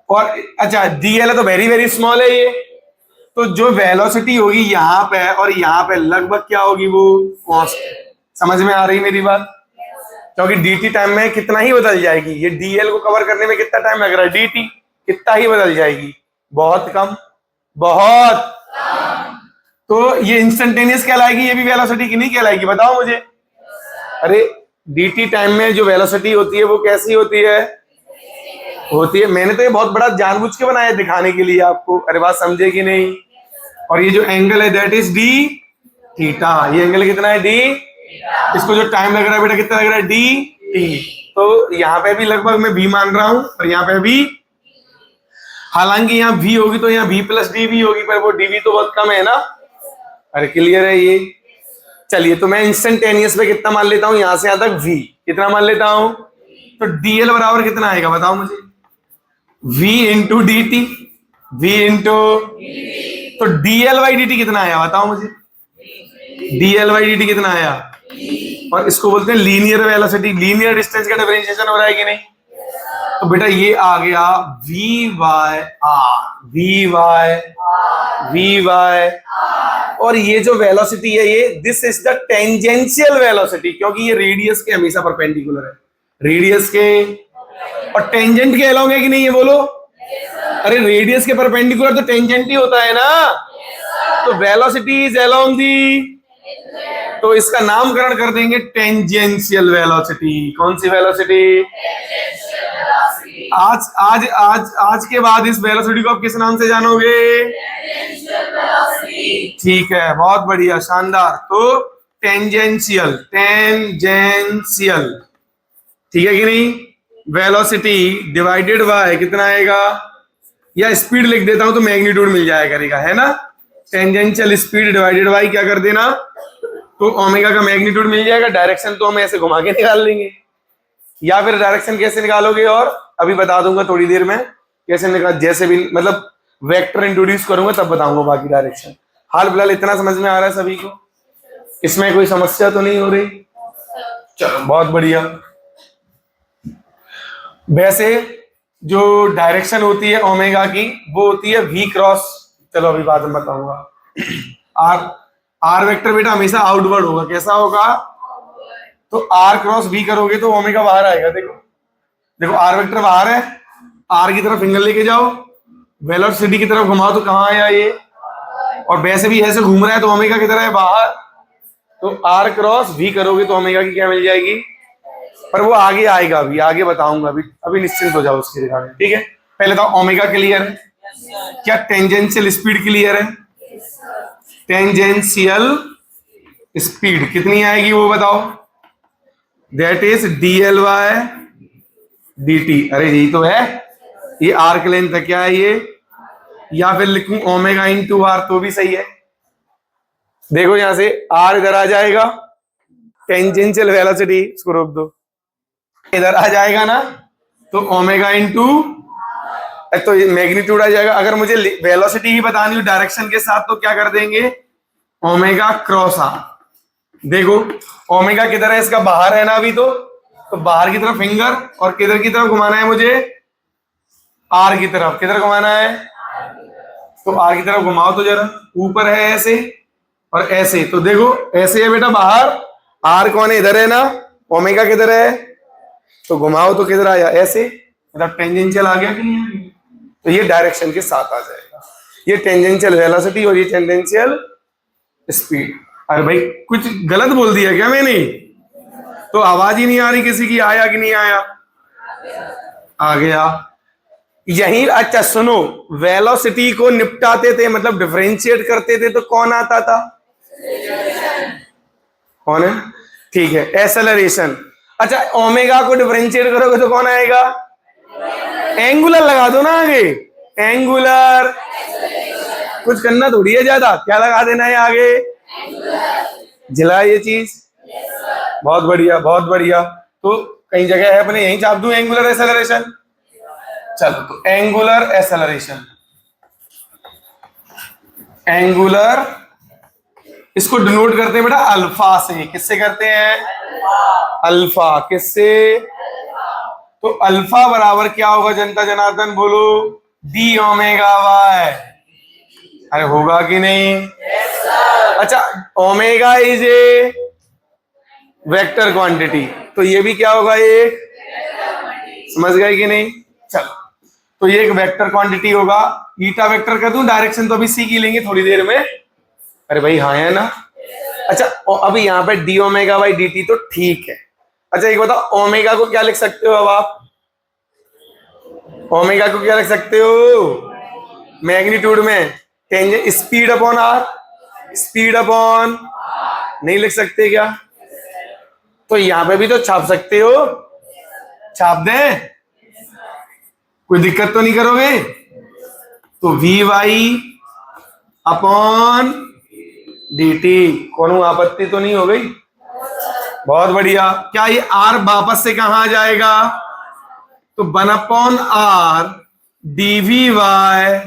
और अच्छा dl है तो वेरी वेरी स्मॉल है ये, तो जो वेलोसिटी होगी यहां पे और यहां पे लगभग क्या होगी, वो कांस्टेंट। समझ में आ रही मेरी बात? क्योंकि dt टाइम में कितना ही बदल जाएगी, ये dl को कवर करने में कितना टाइम लग रहा है, dt कितना ही बदल जाएगी, बहुत कम, बहुत। तो ये इंस्टेंटेनियस कहलाएगी, ये भी वेलोसिटी की नहीं कहलाएगी, बताओ मुझे। अरे dt टाइम में जो वेलोसिटी होती है वो कैसी होती है? होती है, मैंने तो ये बहुत बड़ा जानबूझ के बनाया दिखाने के लिए आपको, अरे बात समझे कि नहीं? और ये जो एंगल है दैट इज डी थीटा, ये एंगल कितना है, डी, इसको जो टाइम लग रहा है बेटा कितना लग रहा है, डी टी। तो यहाँ पे भी लगभग मैं v मान रहा हूं और यहाँ पे भी, हालांकि यहाँ v होगी तो यहाँ v प्लस डी भी होगी, पर वो dv तो बहुत कम है ना। अरे क्लियर है ये? चलिए तो मैं इंस्टेंटेनियस पे कितना मान लेता हूं, यहां से यहां तक v कितना मान लेता हूं, तो dl बराबर कितना आएगा बताओ मुझे, v into D T, v into, तो dl बाई dt कितना आया बताओ मुझे, dl बाई dt कितना आया? और इसको बोलते हैं लीनियर वेलोसिटी, लीनियर डिस्टेंस का डिफरेंशिएशन हो रहा है कि नहीं? तो बेटा ये आ गया v by r, v by, v by, और ये जो वेलोसिटी है ये, this is the tangential velocity, क्योंकि ये रेडियस के हमेशा परपेंडिकुलर है, रेडियस के, और टेंजेंट के अलोंग है कि नहीं ये बोलो? अरे रेडियस के परपेंडिकुलर तो टेंजेंट ही होता है ना, तो वेलोसिटी इज अलोंग दी, तो इसका नामकरण कर देंगे टेंजेंशियल वेलोसिटी। कौन सी वेलोसिटी? आज आज आज आज के बाद इस वेलोसिटी को आप किस नाम से जानोगे? ठीक है, बहुत बढ़िया, शानदार। तो टेंजेंशियल, टेंजेंशियल, ठीक है कि नहीं? वेलोसिटी डिवाइडेड बाय कितना आएगा, या स्पीड लिख देता हूं तो मैग्नीट्यूड मिल जाया करेगा, है ना। टेंजेंशियल स्पीड डिवाइडेड बाय क्या कर देना, तो ओमेगा का मैग्नीट्यूड मिल जाएगा। डायरेक्शन तो हम ऐसे घुमा के निकाल लेंगे, या फिर डायरेक्शन कैसे निकालोगे और अभी बता दूंगा थोड़ी देर में कैसे निकाल, जैसे भी मतलब वेक्टर इंट्रोड्यूस करूंगा तब बताऊंगा बाकी डायरेक्शन। हाल फिलहाल इतना समझ में आ रहा है सभी को? इसमें कोई समस्या तो नहीं हो रही? चलो बहुत बढ़िया। वैसे जो डायरेक्शन होती है ओमेगा की वो होती है v क्रॉस, चलो अभी बाद में बताऊंगा। आर वेक्टर बेटा हमेशा आउटवर्ड होगा, कैसा होगा? तो आर क्रॉस v करोगे तो ओमेगा बाहर आएगा। देखो देखो आर वेक्टर बाहर है, आर की तरफ फिंगर लेके जाओ, वेलोसिटी की तरफ घुमाओ तो कहां आया ये, और वैसे भी ऐसे घूम रहा है तो ओमेगा की तरह है बाहर। तो आर क्रॉस v करोगे तो ओमेगा की क्या मिल जाएगी, पर वो आगे आएगा, अभी आगे बताऊंगा, अभी निश्चिंत हो जाओ उसके रिगार्डिंग, ठीक है। पहले तो ओमेगा क्लियर है, क्या टेंजेंशियल स्पीड क्लियर है? टेंजेंशियल स्पीड कितनी आएगी वो बताओ, that is dl by dt। अरे यही तो है, ये आर्क लेंथ है, क्या है ये, या फिर लिखूं ओमेगा इंटू आर तो भी सही है। देखो यहां से आर इधर आ जाएगा, टेंजेंशियल वेलोसिटी, इसको रोक दो, इधर आ जाएगा ना, तो ओमेगा इंटू, तो मैग्नीट्यूड आ जाएगा। अगर मुझे वेलोसिटी ही बतानी हो डायरेक्शन के साथ तो क्या कर देंगे, ओमेगा क्रॉस आर। देखो ओमेगा किधर है, इसका बाहर है ना अभी, तो तो बाहर की तरफ फिंगर और किधर की तरफ घुमाना है मुझे, आर की तरफ। किधर घुमाना है, तो आर की तरफ घुमाओ तो जरा। ऊपर है ऐसे और ऐसे, तो देखो ऐसे है बेटा बाहर, आर कौन है, इधर है ना, ओमेगा किधर है, तो घुमाओ तो किधर आया, ऐसे, मतलब टेंजेंशियल आ गया कि नहीं आ गया? तो ये डायरेक्शन के साथ आ जाएगा। ये टेंजेंशियल वेलोसिटी और ये टेंजेंशियल स्पीड। अरे भाई कुछ गलत बोल दिया क्या मैंने? तो आवाज ही नहीं आ रही किसी की, आया कि नहीं आया? आ गया। यही, अच्छा सुनो, वेलोसिटी को निपटाते थे, मतलब डिफरेंशिएट करते थे, तो कौन आता था? कौन है? ठीक है, एक्सेलरेशन। अच्छा ओमेगा को डिफरेंशिएट करोगे तो कौन आएगा? एंगुलर लगा दो ना आगे, एंगुलर। कुछ करना थोड़ी है ज्यादा, क्या लगा देना है आगे? जिला ये चीज। बहुत बढ़िया बहुत बढ़िया। तो कई जगह है अपने, यहीं छाप दूं एंगुलर एक्सेलरेशन। चलो तो एंगुलर एक्सेलरेशन, एंगुलर, इसको डिनोट करते हैं बेटा अल्फा से। किससे करते हैं? अल्फा। किससे? तो अल्फा बराबर क्या होगा जनता जनार्दन, बोलो? D omega y. अरे होगा कि नहीं? अच्छा omega is a vector quantity, तो ये भी क्या होगा, एक, समझ गए कि नहीं? चलो, तो ये एक वेक्टर क्वांटिटी होगा। ईटा वेक्टर कर दूं, डायरेक्शन तो अभी सीख ही लेंगे थोड़ी देर में। अरे भाई हाँ है ना? अच्छा अभी यहाँ पे D omega by D T तो ठीक है। अच्छा एक बताओ, ओमेगा को क्या लिख सकते हो अब आप? ओमेगा को क्या लिख सकते हो मैग्नीट्यूड में? Tangent speed upon r, speed upon, नहीं लिख सकते क्या? तो यहां पे भी तो छाप सकते हो, छाप दें, कोई दिक्कत तो नहीं करोगे? तो v y upon d t, कौन आपत्ति तो नहीं हो गई? बहुत बढ़िया। क्या ये आर वापस से कहां आ जाएगा? तो 1 अपॉन आर डीवी वाई।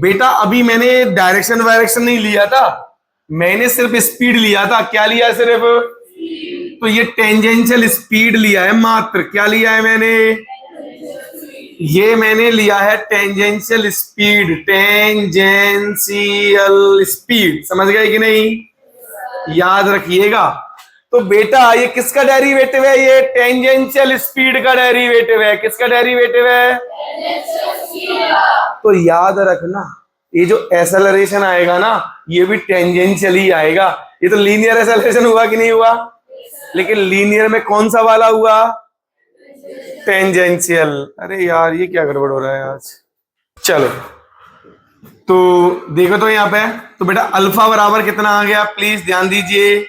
बेटा अभी मैंने डायरेक्शन वायरेक्शन नहीं लिया था, मैंने सिर्फ स्पीड लिया था। क्या लिया सिर्फ? तो ये टेंजेंशियल स्पीड लिया है मात्र। क्या लिया है मैंने? ये मैंने लिया है टेंजेंशियल स्पीड, टेंजेंशियल स्पीड, समझ गए कि नहीं? याद रखिएगा। तो बेटा ये किसका डेरिवेटिव है? ये टेंजेंशियल स्पीड का डेरिवेटिव है। किसका डेरिवेटिव है? तो याद रखना, ये जो एक्सेलरेशन आएगा ना, ये भी टेंजेंशियल ही आएगा। ये तो लीनियर एक्सेलरेशन हुआ कि नहीं हुआ? लेकिन लीनियर में कौन सा वाला हुआ? टेंजेंशियल। अरे यार ये क्या गड़बड़ हो रहा है आज। चलो तो देखो तो यहाँ पे, तो बेटा अल्फा बराबर कितना आ गया, प्लीज ध्यान दीजिए,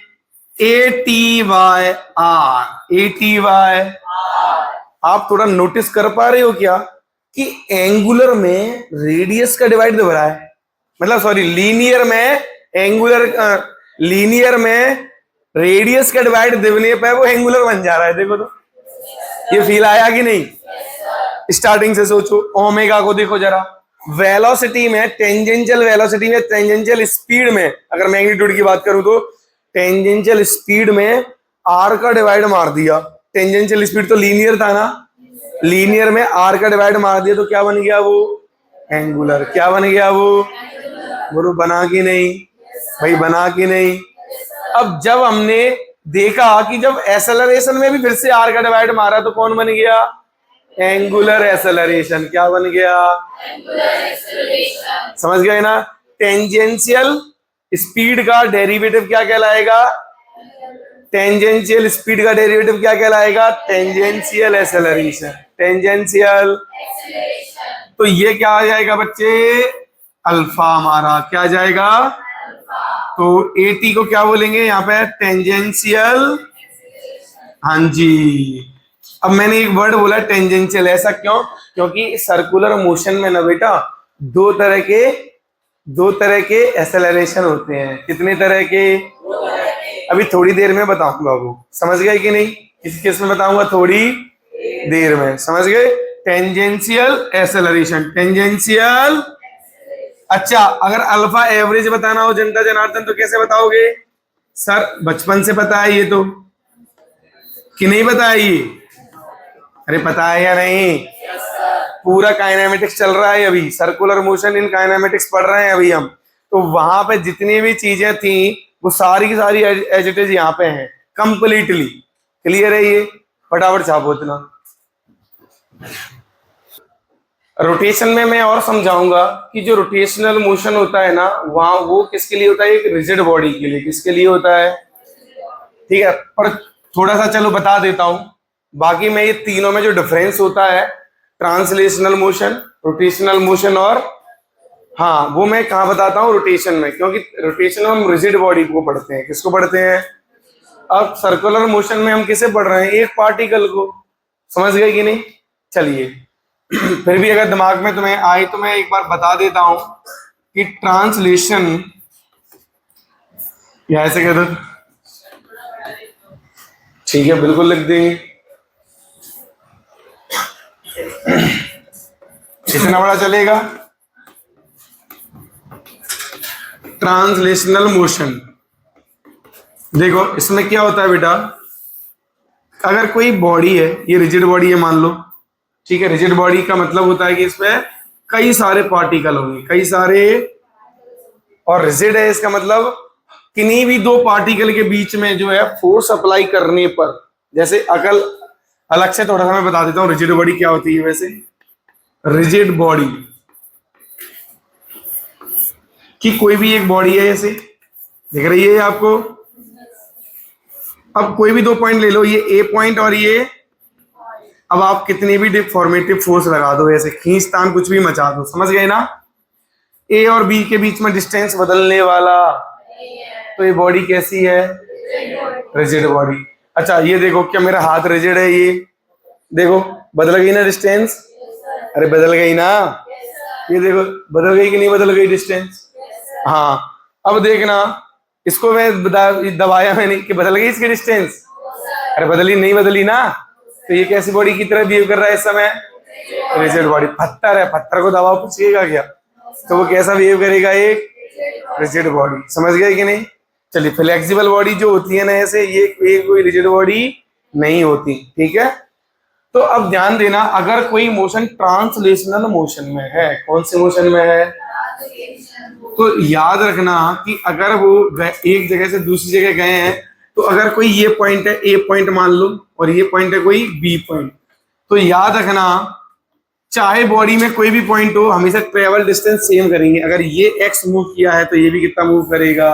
a t y r. A t y, आप थोड़ा नोटिस कर पा रहे हो क्या कि एंगुलर में रेडियस का डिवाइड हो रहा है, मतलब सॉरी लीनियर में एंगुलर, लीनियर में रेडियस का डिवाइड देने पे वो एंगुलर बन जा रहा है। देखो तो ये फील आया कि नहीं? स्टार्टिंग से सोचो, ओमेगा को देखो जरा, वेलोसिटी में, टेंजेंशियल वेलोसिटी में, टेंजेंशियल स्पीड में, अगर मैग्नीट्यूड की बात करूं तो टेंजेंशियल स्पीड में आर का डिवाइड मार दिया। टेंजेंशियल स्पीड तो लीनियर था ना, लीनियर में आर का डिवाइड मार दिया तो क्या बन गया वो? एंगुलर। क्या बन गया वो? गुरु बना कि नहीं भाई, बना कि नहीं? अब जब हमने देखा कि जब एक्सेलरेशन में भी फिर से आर का डिवाइड मारा तो कौन बन गया? Angular acceleration. क्या बन गया? समझ गए ना? टेंजेंशियल स्पीड का डेरिवेटिव क्या कहलाएगा? टेंजेंशियल स्पीड का डेरिवेटिव क्या कहलाएगा? Tangential acceleration. टेंजेंशियल, तो ये क्या आ जाएगा बच्चे? अल्फा हमारा क्या आ जाएगा? तो ए टी को क्या बोलेंगे यहाँ पे? टेंजेंशियल। हाँ जी, अब मैंने एक वर्ड बोला टेंजेंशियल, ऐसा क्यों? क्योंकि सर्कुलर मोशन में ना बेटा दो तरह के एक्सेलरेशन होते हैं। कितने तरह के? अभी थोड़ी देर में बताऊंगा वो, समझ गए कि नहीं? किस में बताऊंगा? थोड़ी देर में, समझ गए? Tangential acceleration, tangential. अच्छा अगर अल्फा एवरेज बताना हो जनता जनार्दन तो कैसे बताओगे? सर बचपन से पता है ये तो, कि नहीं पता है ये? अरे पता है या नहीं? पूरा काइनेमेटिक्स चल रहा है अभी, सर्कुलर मोशन इन काइनेमेटिक्स पढ़ रहे हैं अभी हम। तो वहां पे जितनी भी चीजें थी वो सारी की सारी एज इट इज यहाँ पे हैं कंप्लीटली। क्लियर है ये? फटाफट छापो इतना। रोटेशन में मैं और समझाऊंगा कि जो रोटेशनल मोशन होता है ना, वहां वो किसके लिए होता है? एक रिजिड बॉडी के लिए। किसके लिए होता है? ठीक है, पर थोड़ा सा चलो बता देता हूं। बाकी मैं ये तीनों में जो डिफरेंस होता है, ट्रांसलेशनल मोशन, रोटेशनल मोशन और हाँ, वो मैं कहाँ बताता हूँ? रोटेशन में। क्योंकि रोटेशन में हम रिजिड बॉडी को पढ़ते हैं। किसको पढ़ते हैं? अब सर्कुलर मोशन में हम किसे पढ़ रहे हैं? एक पार्टिकल को। समझ गए कि नहीं? चलिए फिर भी अगर दिमाग में तुम्हें आए तो मैं एक बार बता देता हूं कि ट्रांसलेशन, या ऐसे कह दो, ठीक है बिल्कुल लिख देंगे। इतना बड़ा चलेगा। ट्रांसलेशनल मोशन, देखो इसमें क्या होता है बेटा, अगर कोई बॉडी है, ये रिजिड बॉडी है मान लो, ठीक है। रिजिड बॉडी का मतलब होता है कि इसमें कई सारे पार्टिकल होंगे, कई सारे, और रिजिड है इसका मतलब किन्हीं भी दो पार्टिकल के बीच में जो है फोर्स अप्लाई करने पर, जैसे अलग से थोड़ा सा मैं बता देता हूं रिजिड बॉडी क्या होती है। वैसे रिजिड बॉडी की कोई भी एक बॉडी है, ऐसे दिख रही है आपको। अब कोई भी दो पॉइंट ले लो, ये ए पॉइंट और ये, अब आप कितनी भी डिफॉर्मेटिव फोर्स लगा दो, ऐसे खींचतान कुछ भी मचा दो, समझ गए ना? ए और बी के बीच में डिस्टेंस बदलने वाला, तो ये बॉडी कैसी है? Rigid body. अच्छा ये देखो, क्या मेरा हाथ रिजिड है? ये देखो बदल गई ना डिस्टेंस? अरे बदल गई ना? ये देखो बदल गई कि नहीं बदल गई डिस्टेंस? हाँ, अब देखना, इसको मैं दबाया मैंने कि बदल गई इसकी डिस्टेंस? अरे बदली नहीं, बदली ना? तो ये कैसी बॉडी की तरह बिहेव कर रहा है इस समय? Rigid body. पत्थर है, पत्थर को दबाव पूछिएगा क्या? तो वो कैसा बिहेव करेगा? एक रिजिड बॉडी। समझ गए कि नहीं? चलिए, फ्लेक्सिबल बॉडी जो होती है ना ऐसे, ये कोई रिजिड बॉडी नहीं होती, ठीक है। तो अब ध्यान देना, अगर कोई मोशन ट्रांसलेशनल मोशन में है, कौन से मोशन में है? तो याद रखना कि अगर वो एक जगह से दूसरी जगह गए हैं, तो अगर कोई ये पॉइंट है, ए पॉइंट मान लो, और ये पॉइंट है कोई बी पॉइंट, तो याद रखना चाहे बॉडी में कोई भी पॉइंट हो, हमेशा ट्रेवल डिस्टेंस सेम करेंगे। अगर ये एक्स मूव किया है तो ये भी कितना मूव करेगा?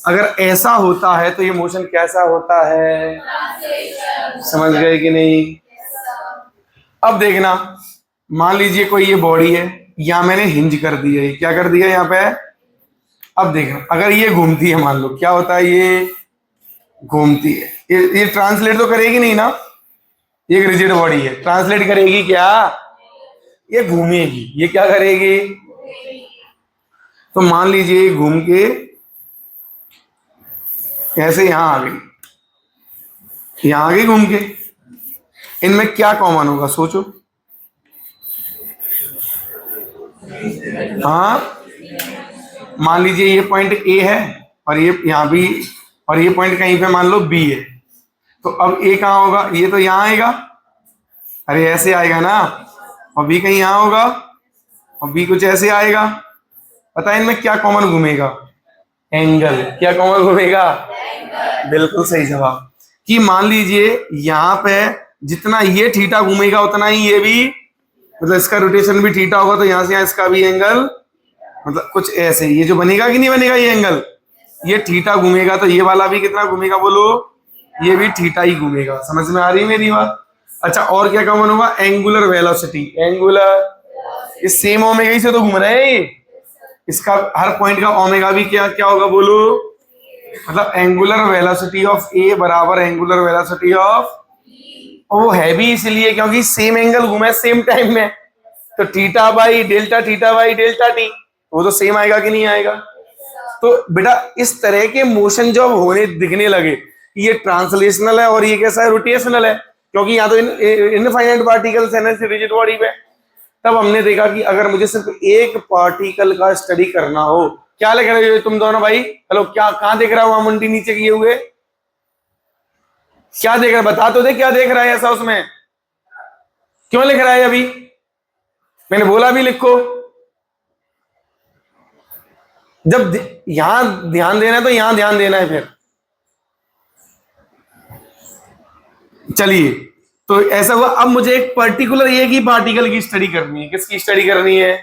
अगर ऐसा होता है तो ये मोशन कैसा होता है? समझ गए कि नहीं? अब देखना, मान लीजिए कोई ये बॉडी है, या मैंने हिंज कर दिया है, क्या कर दिया यहाँ पे? अब देखना, अगर ये घूमती है मान लो, क्या होता है? ये घूमती है, ये ट्रांसलेट तो करेगी नहीं ना? ये एक रिजिड बॉडी है, ट्रांसलेट करेगी क्या? ये घूमेगी। ये क्या करेगी? तो मान लीजिए घूम के ऐसे यहां आ गई, यहां आ गई घूम के, इनमें क्या कॉमन होगा सोचो? हाँ, मान लीजिए ये पॉइंट ए है, और ये यहां भी, और ये पॉइंट कहीं पे मान लो बी है, तो अब ए कहाँ होगा? ये तो यहां आएगा, अरे ऐसे आएगा ना, और बी कहीं यहां होगा, और बी कुछ ऐसे आएगा। पता है इनमें क्या कॉमन घूमेगा? एंगल। क्या कॉमन घूमेगा? बिल्कुल सही जवाब। कि मान लीजिए यहाँ पे जितना ये थीटा घूमेगा उतना ही ये भी, मतलब इसका रोटेशन भी थीटा होगा, तो यहां से यहां इसका भी एंगल, मतलब कुछ ऐसे, ये जो बनेगा कि नहीं बनेगा ये एंगल, ये थीटा घूमेगा, तो ये वाला भी कितना घूमेगा बोलो? ये भी थीटा ही घूमेगा। समझ में आ रही है मेरी बात? अच्छा, और क्या कॉमन होगा? Angular velocity. एंगुलर, इस सेम ओमेगा ही से तो घूम रहे हैं, इसका हर पॉइंट का ओमेगा भी क्या क्या होगा बोलो? मतलब एंगुलर वेलोसिटी ऑफ ए बराबर एंगुलर वेलोसिटी ऑफ, वो है भी इसलिए क्योंकि सेम एंगल घूमे सेम टाइम में, तो theta by delta, theta by delta T, वो तो सेम आएगा कि नहीं आएगा? तो बेटा इस तरह के मोशन जब होने दिखने लगे, ये ट्रांसलेशनल है और ये कैसा है? रोटेशनल है, क्योंकि यहाँ तो इनफाइनाइट पार्टिकल्स है ना रिजिड बॉडी पे। तब हमने देखा कि अगर मुझे सिर्फ एक पार्टिकल का स्टडी करना हो, क्या लिख रहे हो तुम दोनों भाई? हेलो, क्या कहाँ दिख रहा है वहां मुंडी नीचे किए हुए? क्या देख रहा है, बता तो दे क्या देख रहा है ऐसा उसमें, क्यों लिख रहा है अभी, मैंने बोला भी लिखो। जब यहां ध्यान देना है तो यहां ध्यान देना है फिर। चलिए, तो ऐसा हुआ, अब मुझे एक पर्टिकुलर एक ही पार्टिकल की स्टडी करनी है। किसकी स्टडी करनी है?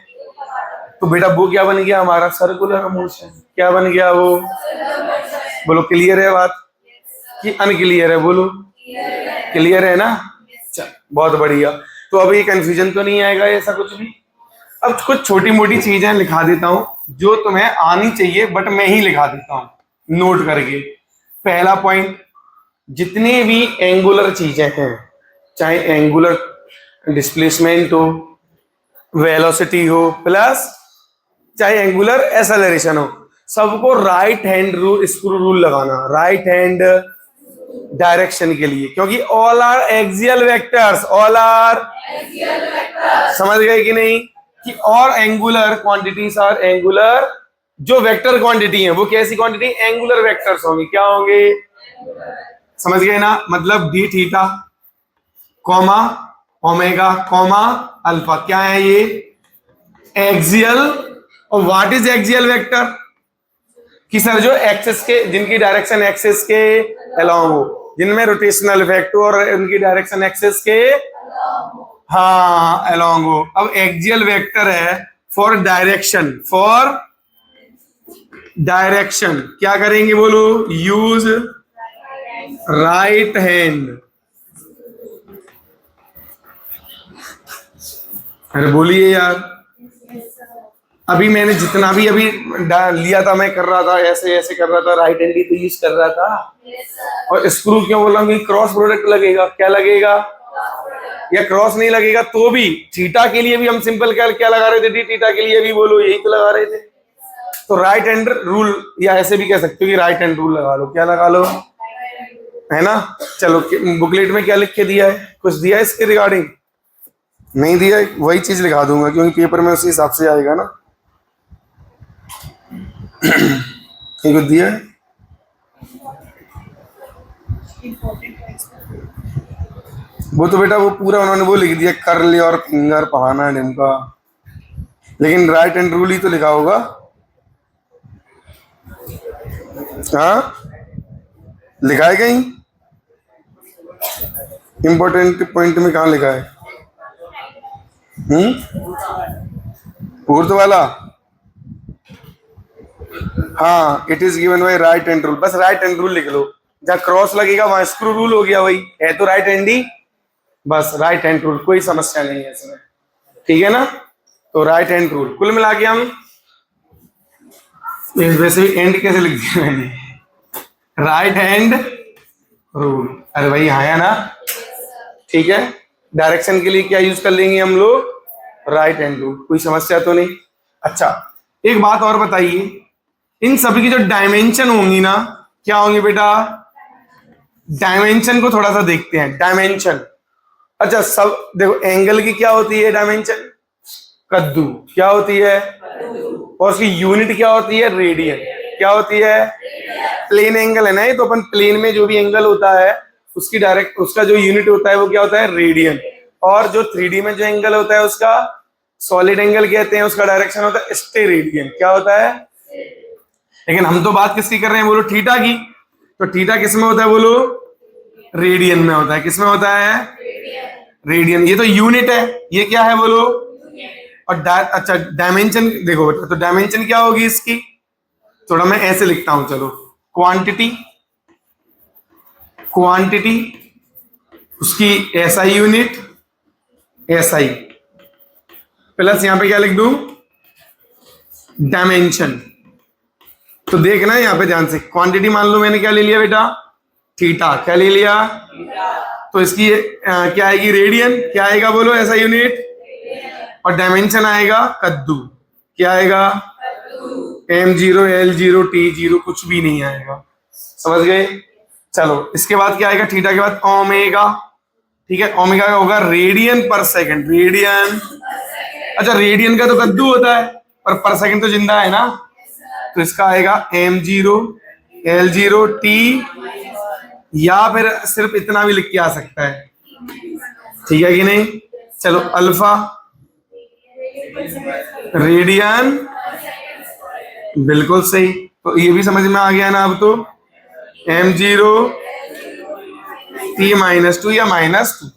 तो बेटा वो क्या बन गया हमारा? Circular motion. क्या बन गया वो? बोलो क्लियर है बात कि अनक्लियर है? बोलो क्लियर है ना? चल बहुत बढ़िया। तो अब ये कंफ्यूजन तो नहीं आएगा ऐसा कुछ भी। अब कुछ छोटी मोटी चीजें लिखा देता हूं जो तुम्हें आनी चाहिए, बट मैं ही लिखा देता हूं नोट करके। पहला पॉइंट, जितने भी एंगुलर चीजें हैं, चाहे एंगुलर डिस्प्लेसमेंट हो, वेलोसिटी हो, प्लस चाहे एंगुलर एक्सेलरेशन हो, सबको right hand rule, screw rule लगाना, राइट हैंड डायरेक्शन के लिए, क्योंकि all are axial vectors, all are, समझ गए कि नहीं? कि और एंगुलर क्वांटिटीज आर एंगुलर, जो वेक्टर क्वांटिटी है वो कैसी क्वांटिटी? एंगुलर वेक्टर्स होंगे। क्या होंगे? समझ गए ना? मतलब D theta comma omega comma alpha, क्या है ये? एक्सियल। और व्हाट इज एक्सियल वेक्टर? कि सर जो एक्सिस के, जिनकी डायरेक्शन एक्सिस के अलोंग हो, जिनमें रोटेशनल इफेक्ट हो और उनकी डायरेक्शन एक्सिस के, हाँ, अलोंग हो। अब एक्सियल वेक्टर है फॉर डायरेक्शन, फॉर डायरेक्शन क्या करेंगे बोलो? Use right hand. अरे बोलिए यार, अभी मैंने जितना भी अभी लिया था, मैं कर रहा था ऐसे ऐसे कर रहा था, राइट हैंड ही तो यूज कर रहा था। और स्क्रू क्यों बोला? क्रॉस प्रोडक्ट लगेगा। क्या लगेगा? या क्रॉस नहीं लगेगा तो भी थीटा के लिए भी हम सिंपल क्या लगा रहे थे? डी थीटा के लिए भी बोलो यही तो लगा रहे थे। तो राइट हैंड रूल, या ऐसे भी कह सकते हो कि राइट हैंड रूल लगा लो। क्या लगा लो, है ना? चलो, बुकलेट में क्या लिख के दिया है? कुछ दिया है इसके रिगार्डिंग? नहीं दिया है, वही चीज लिखा दूंगा क्योंकि पेपर में उसी हिसाब से आएगा ना। कुछ दिया है? वो तो बेटा वो पूरा उन्होंने वो लिख दिया, कर्ल और फिंगर पहाना ढिमका, लेकिन राइट हैंड रूल ही तो लिखा होगा। हाँ, लिखा है कहीं? इंपॉर्टेंट पॉइंट में कहाँ लिखा है? फोर्थ वाला, हाँ, it is given by right hand rule. बस राइट हैंड रूल लिख लो, जहाँ क्रॉस लगेगा वहां स्क्रू रूल हो गया, वही है तो राइट हैंड ही, बस राइट हैंड रूल, कोई समस्या नहीं है इसमें, ठीक है ना? तो राइट हैंड रूल कुल मिला के हम, वैसे भी एंड कैसे लिख दिया मैंने? Right hand rule. अरे भाई हाँ है ना? ठीक है, डायरेक्शन के लिए क्या यूज कर लेंगे हम लोग? Right hand rule. कोई समस्या तो नहीं? अच्छा, एक बात और बताइए, इन सभी की जो डायमेंशन होंगी ना, क्या होंगी बेटा? डायमेंशन को थोड़ा सा देखते हैं। डायमेंशन, अच्छा सब देखो, एंगल की क्या होती है डायमेंशन? कद्दू। क्या होती है? और उसकी यूनिट क्या होती है? रेडियन। क्या होती है? प्लेन एंगल है ना ये, तो अपन प्लेन में जो भी एंगल होता है उसकी डायरेक्ट, उसका जो यूनिट होता है वो क्या होता है? रेडियन। और जो 3D में जो एंगल होता है उसका सॉलिड एंगल कहते हैं, उसका डायरेक्शन होता है स्टेरेडियन। क्या होता है? लेकिन हम तो बात किसकी कर रहे हैं बोलो? थीटा की। तो थीटा किस में होता है बोलो? रेडियन में होता है। किस में होता है? रेडियन। ये तो यूनिट है, ये क्या है बोलो? और अच्छा डायमेंशन देखो बेटा, तो डायमेंशन क्या होगी इसकी? थोड़ा मैं ऐसे लिखता हूं, चलो, क्वांटिटी, क्वांटिटी उसकी एसआई यूनिट, एसआई प्लस यहां पे क्या लिख दूं? डायमेंशन। तो देखना यहां पे ध्यान से, क्वांटिटी मान लो मैंने क्या ले लिया बेटा? थीटा। क्या ले लिया? तो इसकी क्या आएगी? रेडियन। क्या आएगा बोलो? ऐसा यूनिट। और डायमेंशन आएगा कद्दू। क्या आएगा? M0 L0 T0 कुछ भी नहीं आएगा। समझ गए? चलो, इसके बाद क्या आएगा? थीटा के बाद ओमेगा। ठीक है, ओमेगा का होगा रेडियन पर सेकंड। रेडियन, अच्छा रेडियन का तो कद्दू होता है, पर सेकंड तो जिंदा है ना, तो इसका आएगा M0 L0 T या फिर सिर्फ इतना भी लिख के आ सकता है, ठीक है कि नहीं। चलो अल्फा रेडियन, बिल्कुल सही। तो ये भी समझ में आ गया ना अब तो, m0 t-2 या -2।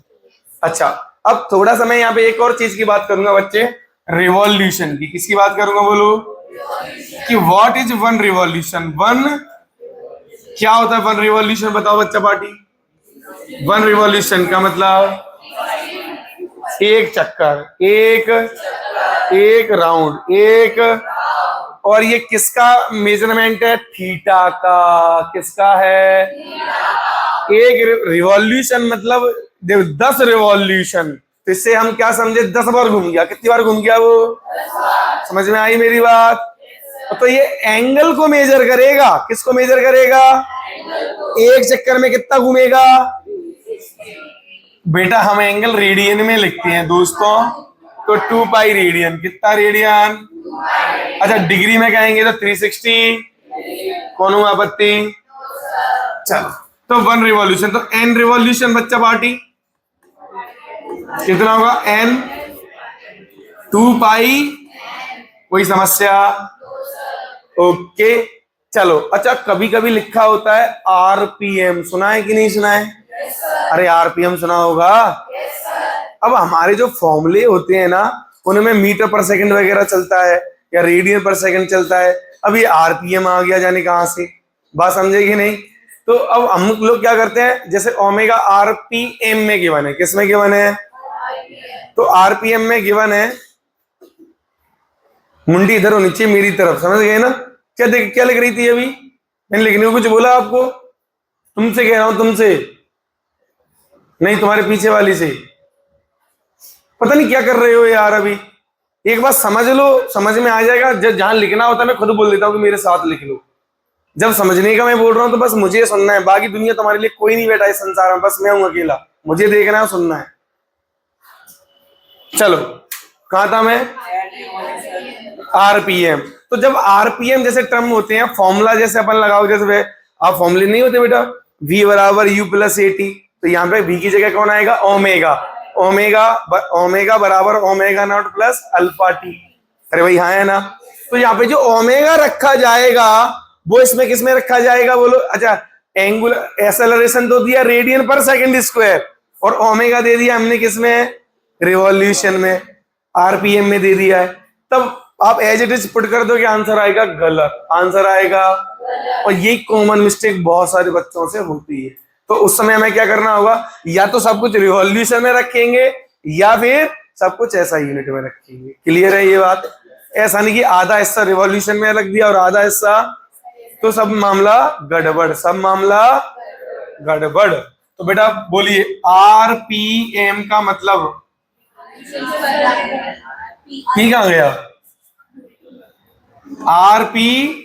अच्छा, अब थोड़ा सा मैं यहाँ पे एक और चीज की बात करूंगा बच्चे, रिवॉल्यूशन की। किसकी बात करूंगा बोलो, कि what is one revolution. One क्या होता है, वन रिवॉल्यूशन बताओ बच्चा पार्टी। वन रिवॉल्यूशन का मतलब एक चक्कर, एक राउंड, एक। और ये किसका मेजरमेंट है, थीटा का। किसका है, एक रिवॉल्यूशन मतलब 10 रिवॉल्यूशन। तो इससे हम क्या समझे, 10 बार घूम गया। कितनी बार घूम गया वो, समझ में आई मेरी बात। तो ये एंगल को मेजर करेगा। किसको मेजर करेगा, एक चक्कर में कितना घूमेगा। बेटा हम एंगल रेडियन में लिखते हैं दोस्तों, तो 2 पाई रेडियन। कितना रेडियन, अच्छा डिग्री में कहेंगे तो 360। कौन हुआ आपत्ति, चलो। तो वन रिवॉल्यूशन, तो एन रिवॉल्यूशन बच्चा पार्टी कितना होगा, एन 2 पाई, कोई समस्या, ओके। चलो अच्छा, कभी कभी लिखा होता है आरपीएम, सुना है कि नहीं सुना है, अरे आरपीएम सुना होगा। अब हमारे जो फॉर्मूले होते हैं ना, उनमें मीटर पर सेकंड वगैरह चलता है या रेडियन पर सेकंड चलता है। अब ये आरपीएम आ गया जाने कहां से, बात समझेगी नहीं। तो अब हम लोग क्या करते हैं, जैसे ओमेगा आरपीएम में गिवन है, किस में गिवन है, तो आरपीएम में गिवन है, मुंडी इधर होनी चाहिए मेरी तरफ, समझ गए ना। क्या लिख रही थी अभी, मैंने लिखने को कुछ बोला आपको, तुमसे कह रहा हूं, तुमसे नहीं, तुम्हारे पीछे वाली से। पता नहीं क्या कर रहे हो यार। अभी एक बात समझ लो, समझ में आ जाएगा। जब जहां लिखना होता है मैं खुद बोल देता हूँ कि मेरे साथ लिख लो। जब समझने का मैं बोल रहा हूं तो बस मुझे सुनना है, बाकी दुनिया तुम्हारे लिए कोई नहीं बैठा है संसार में, बस मैं हूं अकेला, मुझे देखना है, सुनना है। चलो कहा था मैं, आरपीएम। तो जब आरपीएम जैसे टर्म होते हैं, फॉर्मूला जैसे अपन लगाओ, जैसे आप फॉर्मूले नहीं होते बेटा, v बराबर u प्लस एटी, तो यहाँ पे v की जगह कौन आएगा, ओमेगा। ओमेगा बराबर omega naught plus alpha T. अरे भाई हाँ है ना। तो यहाँ पे जो ओमेगा रखा जाएगा वो इसमें किस में रखा जाएगा बोलो। अच्छा, एंगुलर एक्सेलरेशन तो दिया रेडियन पर सेकंड स्क्वायर, और ओमेगा दे दिया हमने किस में, रिवॉल्यूशन में, आरपीएम में दे दिया है। तब आप एज इट इज पुट कर दो कि आंसर आएगा गलत, आंसर आएगा। और ये कॉमन मिस्टेक बहुत सारे बच्चों से होती है। तो उस समय हमें क्या करना होगा, या तो सब कुछ रिवॉल्यूशन में रखेंगे या फिर सब कुछ ऐसा यूनिट में रखेंगे। क्लियर है ये बात, ऐसा नहीं कि आधा हिस्सा रिवॉल्यूशन में रख दिया और आधा हिस्सा, तो सब मामला गड़बड़, सब मामला गड़बड़। तो बेटा बोलिए, आरपीएम का मतलब ठीक आ गया, आरपी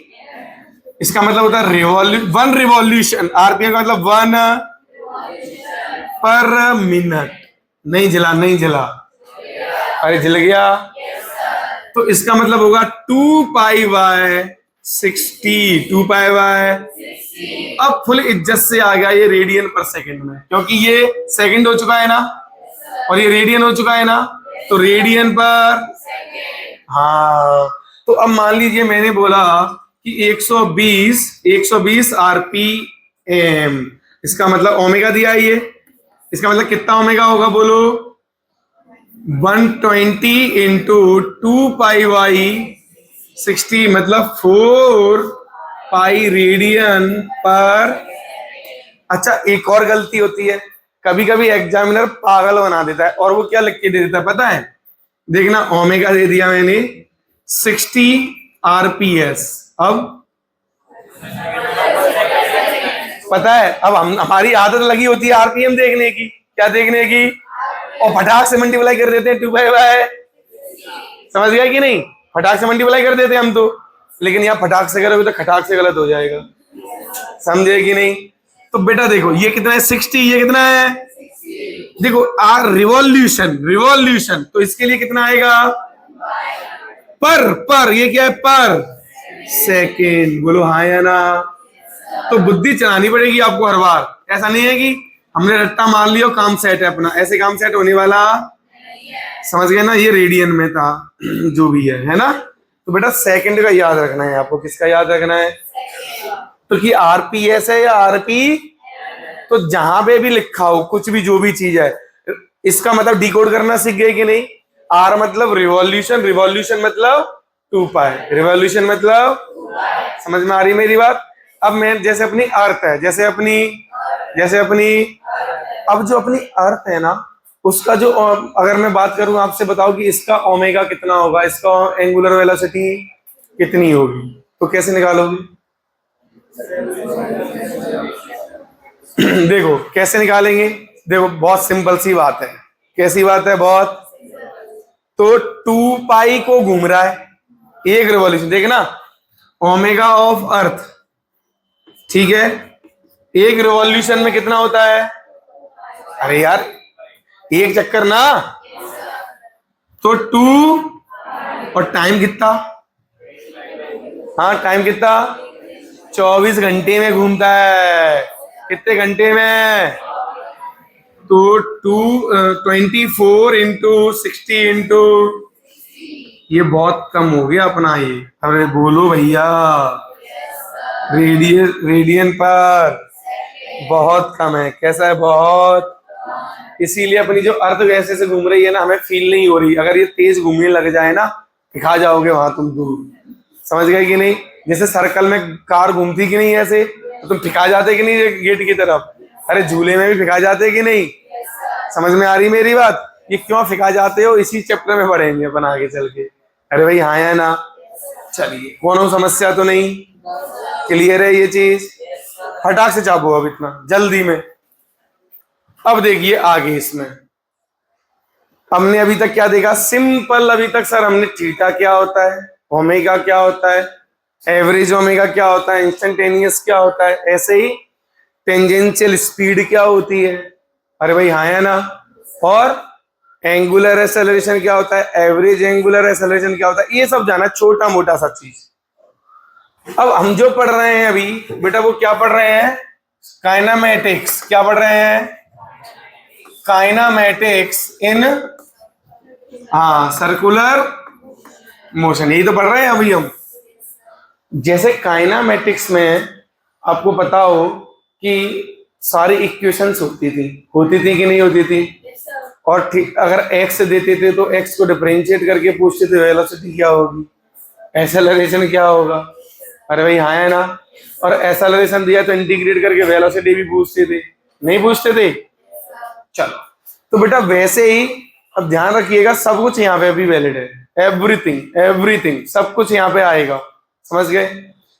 इसका मतलब होता है वन रिवॉल्यूशन। आरपीएम का मतलब 1 पर मिनट। नहीं जला, नहीं जला, अरे जल गया। तो इसका मतलब होगा 2 पाई बाय 60, 2 पाई बाय। अब फुल इज्जत से आ गया ये रेडियन पर सेकंड में, क्योंकि ये सेकंड हो चुका है ना और ये रेडियन हो चुका है ना, तो रेडियन पर, हाँ। तो अब मान लीजिए मैंने बोला कि 120 आरपीएम, इसका मतलब ओमेगा दिया है ये, इसका मतलब कितना ओमेगा होगा बोलो, 120 इंटू 2 पाई बाई 60, मतलब 4 पाई रेडियन पर। अच्छा एक और गलती होती है, कभी कभी एग्जामिनर पागल बना देता है, और वो क्या लिख के दे देता है पता है, देखना ओमेगा दे दिया मैंने 60 आरपीएस। अब पता है, अब हमारी आदत लगी होती है आरपीएम देखने की, क्या देखने की, और फटाक से मल्टीप्लाई कर देते हैं 2 पाई बाय, समझ गया कि नहीं, फटाक से मल्टीप्लाई कर देते हैं हम तो। लेकिन यहाँ फटाक से करोगे तो खटाक से गलत हो जाएगा, समझे कि नहीं। तो बेटा देखो ये कितना है 60, ये कितना है, देखो आर रिवॉल्यूशन, तो इसके लिए कितना आएगा, पर ये क्या है, पर सेकेंड, बोलो हाँ या ना। तो बुद्धि चलानी पड़ेगी आपको हर बार। ऐसा नहीं है कि हमने रट्टा मार लिया और काम सेट है अपना, ऐसे काम सेट होने वाला, समझ गए ना। ये रेडियन में था जो भी है ना। तो बेटा सेकंड का याद रखना है आपको। किसका याद रखना है? तो कि आरपीएस है या आरपी, तो जहां पे भी लिखा हो कुछ भी, जो भी चीज है, इसका मतलब डिकोड करना सीख गए कि नहीं? आर मतलब रिवॉल्यूशन, रिवॉल्यूशन मतलब 2 पाई, रिवॉल्यूशन मतलब, समझ में आ रही मेरी बात? अब मैं जैसे अपनी अर्थ है, जैसे अपनी अब जो अपनी अर्थ है ना, उसका जो, अगर मैं बात करूं आपसे, बताओ कि इसका ओमेगा कितना होगा, इसका एंगुलर वेलोसिटी कितनी होगी, तो कैसे निकालोगे? देखो कैसे निकालेंगे, देखो बहुत सिंपल सी बात है। कैसी बात है? बहुत। तो 2 पाई को घूम रहा है एक रिवॉल्यूशन, देखना, ओमेगा ऑफ अर्थ, ठीक है, एक रिवॉल्यूशन में कितना होता है? अरे यार एक चक्कर ना, तो 2 और टाइम कितना? हाँ टाइम कितना? 24 घंटे में घूमता है। कितने घंटे में? तो 24 इंटू 60 इंटू, ये बहुत कम हो गया अपना ये। अरे बोलो भैया, रेडियन पर बहुत कम है। कैसा है? बहुत। इसीलिए अपनी जो अर्थ वैसे से घूम रही है ना, हमें फील नहीं हो रही। अगर ये तेज घूमने लग जाए ना, दिखा जाओगे वहां तुम दूर। समझ गए कि नहीं? जैसे सर्कल में कार घूमती कि नहीं ऐसे, तो तुम ठिका जाते कि नहीं गेट की तरफ? अरे झूले में भी फिका जाते कि नहीं? समझ में आ रही मेरी बात? ये क्यों फिका जाते हो, इसी चैप्टर में पढ़ेंगे अपन आगे चल के। अरे भाई हाँ या ना? चलिए, कोनो समस्या तो नहीं? क्लियर है ये चीज? फटाक से चापो अब इतना जल्दी में। अब देखिए आगे इसमें हमने अभी तक क्या देखा? सिंपल। अभी तक सर हमने थीटा क्या होता है, ओमेगा क्या होता है, एवरेज ओमेगा क्या होता है, इंस्टेंटेनियस क्या होता है, ऐसे ही टेंजेंशियल स्पीड क्या होती है। अरे भाई हाँ या ना? और एंगुलर एक्सेलरेशन क्या होता है, एवरेज एंगुलर एक्सेलरेशन क्या होता है, ये सब जाना, छोटा मोटा सा चीज। अब हम जो पढ़ रहे हैं अभी बेटा, वो क्या पढ़ रहे हैं? काइनामेटिक्स। क्या पढ़ रहे हैं? काइनामेटिक्स इन, हाँ, सर्कुलर मोशन, यही तो पढ़ रहे हैं अभी हम। जैसे काइनामेटिक्स में आपको पता हो कि सारी इक्वेशंस होती थी कि नहीं होती थी? और ठीक, अगर एक्स देते थे तो एक्स को डिफरेंशिएट करके पूछते थे वेलोसिटी क्या होगी, एक्सेलरेशन क्या होगा। अरे भाई हाँ है ना? और एक्सेलरेशन दिया तो इंटीग्रेट करके वेलोसिटी भी पूछते थे, नहीं पूछते थे? चलो, तो बेटा वैसे ही अब ध्यान रखिएगा, सब कुछ यहाँ पे अभी वैलिड है। एवरीथिंग सब कुछ यहाँ पे आएगा। समझ गए?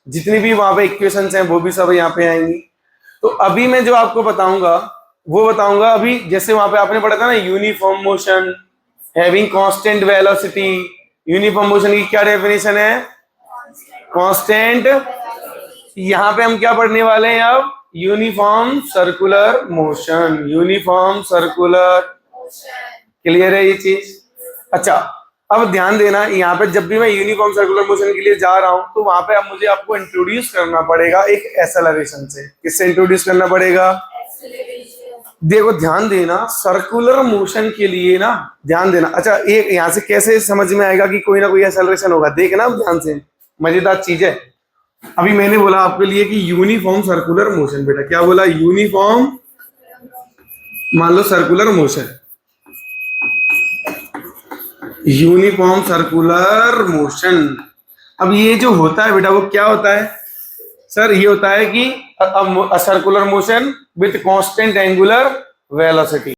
जितनी भी वहां पे इक्वेशंस हैं वो भी सब यहाँ पे आएंगी। तो अभी मैं जो आपको बताऊंगा वो बताऊंगा अभी। जैसे वहां पे आपने पढ़ा था ना, uniform motion having constant velocity. Uniform motion की क्या डेफिनेशन है? कांस्टेंट। यहाँ पे हम क्या पढ़ने वाले हैं अब? Uniform circular motion. Uniform circular, clear है ये चीज? अच्छा, अब ध्यान देना, यहाँ पे जब भी मैं यूनिफॉर्म सर्कुलर मोशन के लिए जा रहा हूं तो वहां पे अब मुझे आपको इंट्रोड्यूस करना पड़ेगा एक एक्सेलरेशन से। किससे इंट्रोड्यूस करना पड़ेगा? देखो ध्यान देना, सर्कुलर मोशन के लिए ना, ध्यान देना। अच्छा, एक यहाँ से कैसे समझ में आएगा कि कोई ना कोई एक्सेलरेशन होगा? देखना ध्यान से, मजेदार चीज है। अभी मैंने बोला आपके लिए कि यूनिफॉर्म सर्कुलर मोशन। बेटा क्या बोला? यूनिफॉर्म, मान लो circular motion, uniform circular motion. अब ये जो होता है बेटा, वो क्या होता है सर? ये होता है कि circular motion with constant angular velocity.